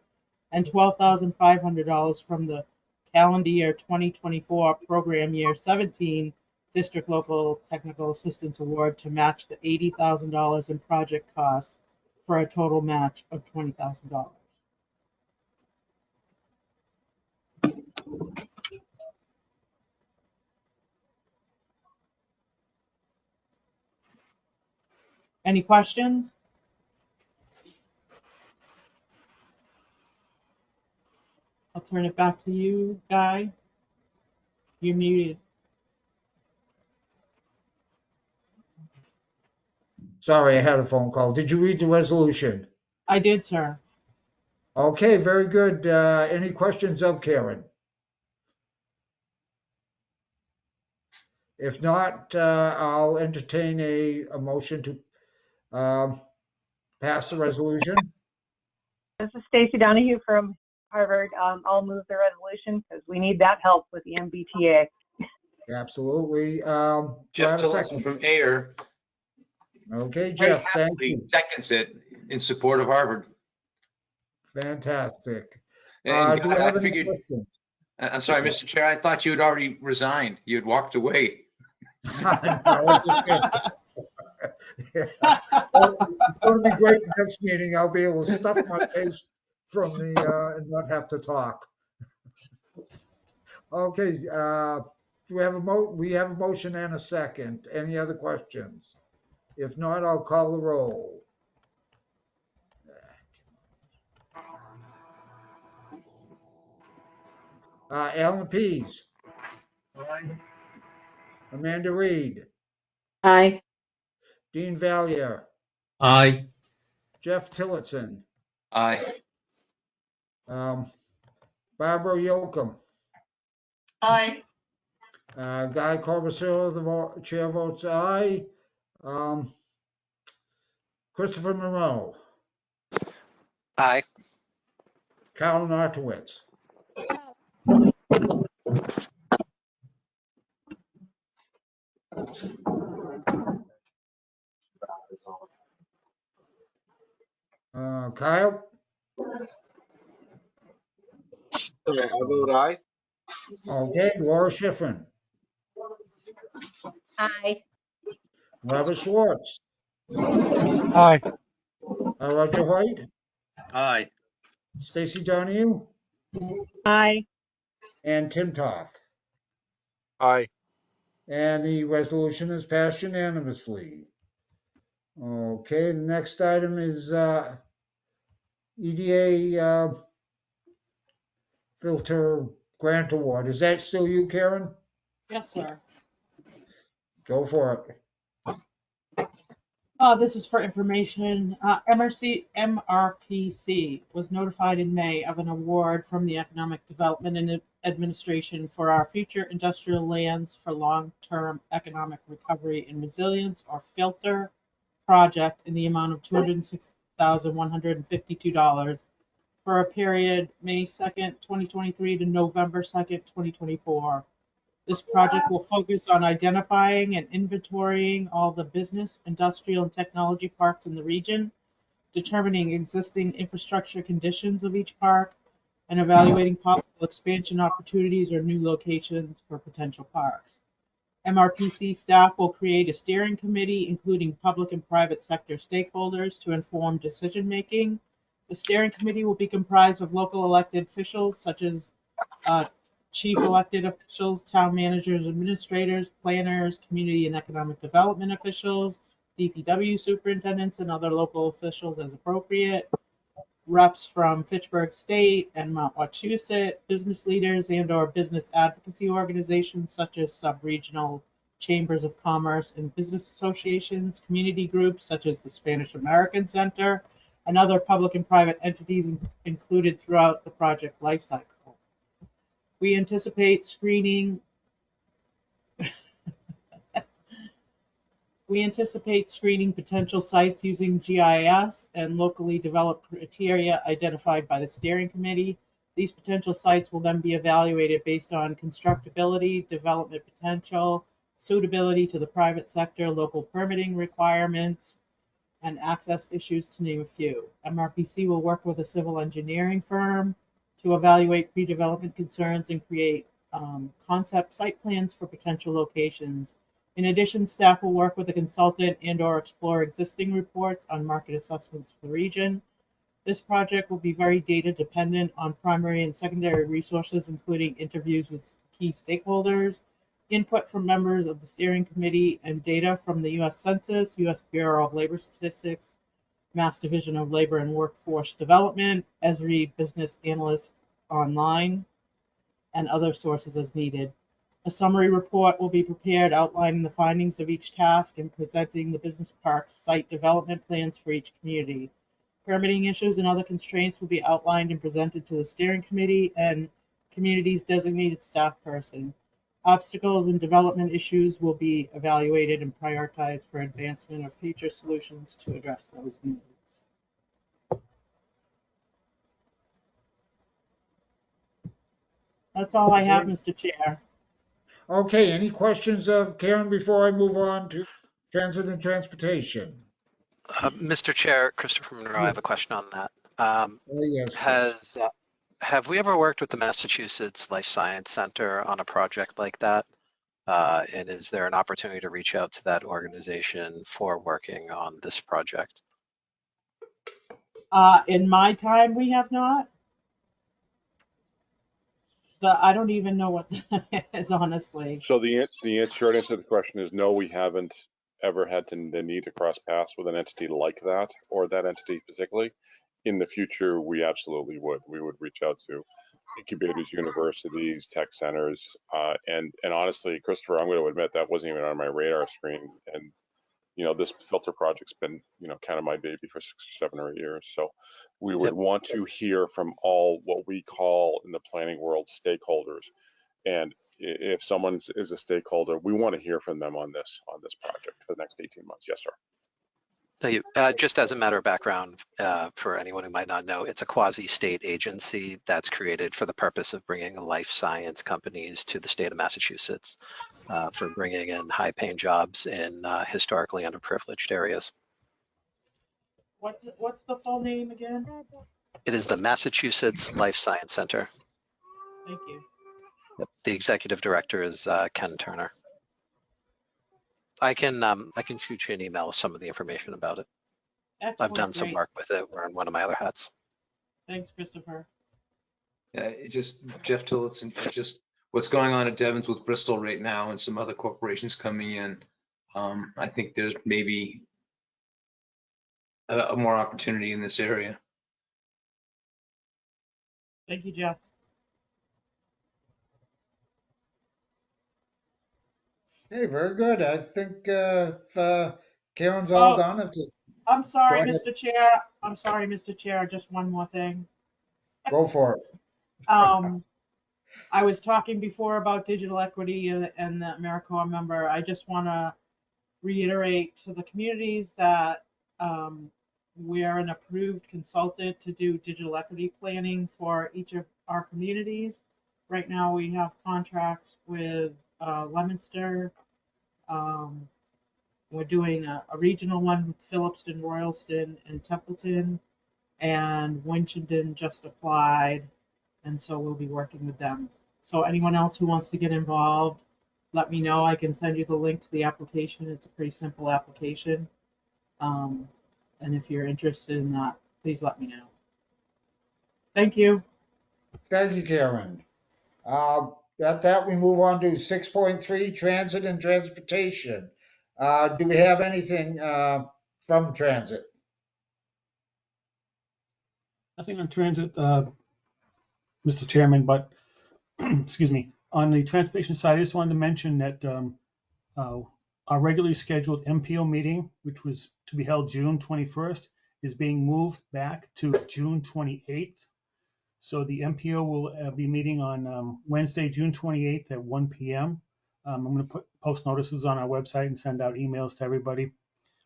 and $12,500 from the calendar year 2024 program year 17 District Local Technical Assistance Award to match the $80,000 in project costs for a total match of $20,000. Any questions? I'll turn it back to you, Guy. You're muted. Sorry, I had a phone call. Did you read the resolution? I did, sir. Okay, very good. Any questions of Karen? If not, I'll entertain a motion to pass the resolution. This is Stacy Donahue from Harvard. I'll move the resolution because we need that help with the MBTA. Absolutely. Do I Jeff have a Tillotson second? from Ayer Okay, very Jeff, thank happily you. seconds it in support of Harvard. Fantastic. And Do we Guy, have I any figured, questions? I'm sorry, Mr. Chair, I thought you had already resigned. You had walked away. No, it's just kidding. Yeah. Well, it's going to be great next meeting. I'll be able to stuff my face from the and not have to talk. Okay, do we have a motion and a second? Any other questions? If not, I'll call the roll. Alan Pease. Amanda Reed. Aye. Dean Valier. Aye. Jeff Tillotson. Aye. Barbara Yocum. Aye. Guy Corbisiero, the chair votes aye. Christopher Monroe. Aye. Carol Nartowitz. Kyle. I vote aye. Okay, Laura Schifrin. Aye. Robert Schwartz. Aye. Roger White. Aye. Stacy Donahue. Aye. And Tim Toth. Aye. And the resolution is passed unanimously. Okay, the next item is EDA filter grant award. Is that still you, Karen? Yes, sir. Go for it. This is for information. MRPC was notified in May of an award from the Economic Development and Administration for our Future Industrial Lands for Long-Term Economic Recovery and Resilience, or FILTER, project in the amount of $206,152 for a period May 2nd, 2023 to November 2nd, 2024. This project will focus on identifying and inventorying all the business, industrial, and technology parks in the region, determining existing infrastructure conditions of each park, and evaluating possible expansion opportunities or new locations for potential parks. MRPC staff will create a steering committee, including public and private sector stakeholders, to inform decision-making. The steering committee will be comprised of local elected officials, such as chief elected officials, town managers, administrators, planners, community and economic development officials, DPW superintendents, and other local officials as appropriate, reps from Fitchburg State and Mount Wachusett, business leaders and/or business advocacy organizations such as sub-regional chambers of commerce and business associations, community groups such as the Spanish American Center, and other public and private entities included throughout the project lifecycle. We anticipate screening potential sites using GIS and locally developed criteria identified by the steering committee. These potential sites will then be evaluated based on constructability, development potential, suitability to the private sector, local permitting requirements, and access issues, to name a few. MRPC will work with a civil engineering firm to evaluate pre-development concerns and create concept site plans for potential locations. In addition, staff will work with a consultant and/or explore existing reports on market assessments for the region. This project will be very data dependent on primary and secondary resources, including interviews with key stakeholders, input from members of the steering committee, and data from the U.S. Census, U.S. Bureau of Labor Statistics, Mass Division of Labor and Workforce Development, Esri Business Analyst Online, and other sources as needed. A summary report will be prepared outlining the findings of each task and presenting the business park site development plans for each community. Permitting issues and other constraints will be outlined and presented to the steering committee and community's designated staff person. Obstacles and development issues will be evaluated and prioritized for advancement of future solutions to address those needs. That's all I have, Mr. Chair. Okay, any questions of Karen before I move on to transit and transportation? Mr. Chair, Christopher Monroe, I have a question on that. Oh, yes. Have we ever worked with the Massachusetts Life Science Center on a project like that? And is there an opportunity to reach out to that organization for working on this project? In my time, we have not. I don't even know what that is, honestly. So the short answer to the question is no, we haven't ever had the need to cross paths with an entity like that, or that entity particularly. In the future, we absolutely would. We would reach out to incubators, universities, tech centers, and honestly, Christopher, I'm going to admit that wasn't even on my radar screen. And you know, this filter project's been, you know, kind of my baby for 6 or 7 or 8 years. So we would want to hear from all what we call in the planning world stakeholders. And if someone is a stakeholder, we want to hear from them on this project for the next 18 months. Yes, sir. Thank you. Just as a matter of background, for anyone who might not know, it's a quasi-state agency that's created for the purpose of bringing life science companies to the state of Massachusetts for bringing in high-paying jobs in historically underprivileged areas. What's the full name again? It is the Massachusetts Life Science Center. Thank you. Yep. The executive director is Ken Turner. I can shoot you an email with some of the information about it. Excellent, I've done some great. work with it. We're in one of my other hats. Thanks, Christopher. Jeff Tillotson, just what's going on at Devon's with Bristol right now and some other corporations coming in. I think there's maybe a more opportunity in this area. Thank you, Jeff. Hey, very good. I think if Karen's all done, I'm sorry, Go ahead. Mr. Chair. I'm sorry, Mr. Chair. Just one more thing. Go for it. I was talking before about digital equity and the AmeriCorps member. I just want to reiterate to the communities that we're an approved consultant to do digital equity planning for each of our communities. Right now, we have contracts with Leominster. We're doing a regional one with Phillipston, Royalston, and Templeton, and Winchendon just applied, and so we'll be working with them. So anyone else who wants to get involved, let me know. I can send you the link to the application. It's a pretty simple application. And if you're interested in that, please let me know. Thank you. Thank you, Karen. At that, we move on to 6.3, transit and transportation. Do we have anything from transit? Nothing on transit, Mr. Chairman, but excuse me, on the transportation side, I just wanted to mention that our regularly scheduled MPO meeting, which was to be held June 21st, is being moved back to June 28th. So the MPO will be meeting on Wednesday, June 28th at 1 p.m. I'm going to post notices on our website and send out emails to everybody.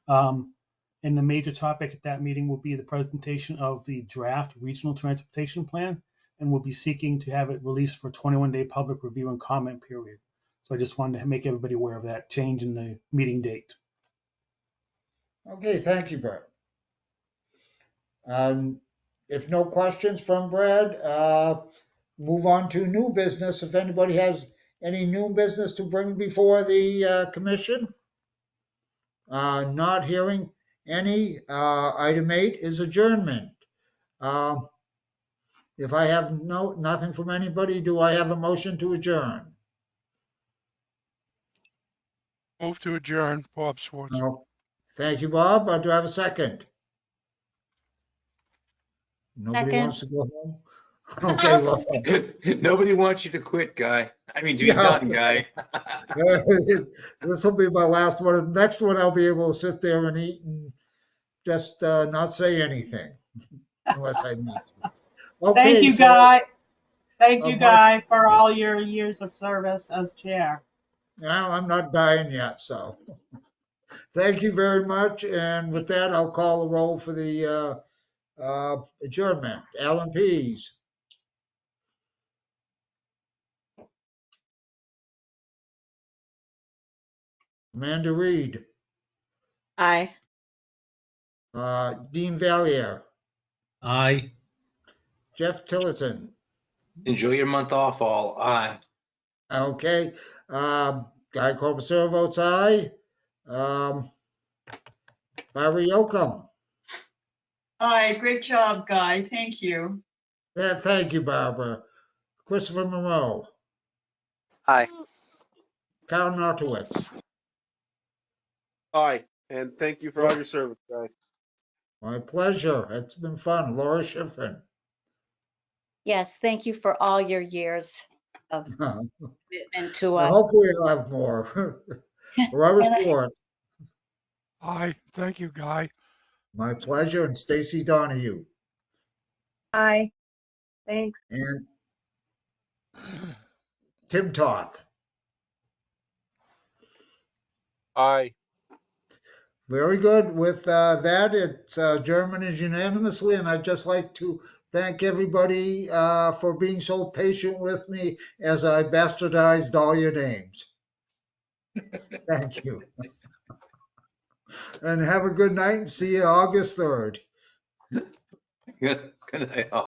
And the major topic at that meeting will be the presentation of the draft regional transportation plan and will be seeking to have it released for 21-day public review and comment period. So I just wanted to make everybody aware of that change in the meeting date. Okay, thank you, Brad. If no questions from Brad, move on to new business. If anybody has any new business to bring before the commission. Not hearing any. Item 8 is adjournment. If I have nothing from anybody, do I have a motion to adjourn? Move to adjourn, Bob Swartz. No. Thank you, Bob. Do I have a second? Nobody Second. wants to go home? Okay, well. Nobody wants you to quit, Guy. I mean, to be Yeah. done, Guy. This will be my last one. Next one, I'll be able to sit there and eat and just not say anything unless I need to. Okay, Thank you, so, Guy. Thank you, my- Guy, for all your years of service as chair. Well, I'm not dying yet, so. Thank you very much. And with that, I'll call the roll for the adjournment. Alan Pease. Amanda Reed. Aye. Dean Valier. Aye. Jeff Tillotson. Enjoy your month off, all. Aye. Okay. Guy Corbisiero votes aye. Barry Yocum. Aye, great job, Guy. Thank you. Yeah, thank you, Barbara. Christopher Monroe. Aye. Karen Martowitz. Aye, and thank you for all your service, guys. My pleasure. It's been fun. Laura Schifrin. Yes, thank you for all your years of commitment to us. Hopefully I'll have more. Robert Schwartz. Aye. Thank you, Guy. My pleasure. And Stacy Donahue. Aye. Thanks. And Tim Toth. Aye. Very good. With that, it's German is unanimously, and I'd just like to thank everybody for being so patient with me as I bastardized all your names. Thank you. And have a good night and see you August 3rd. Good night, all.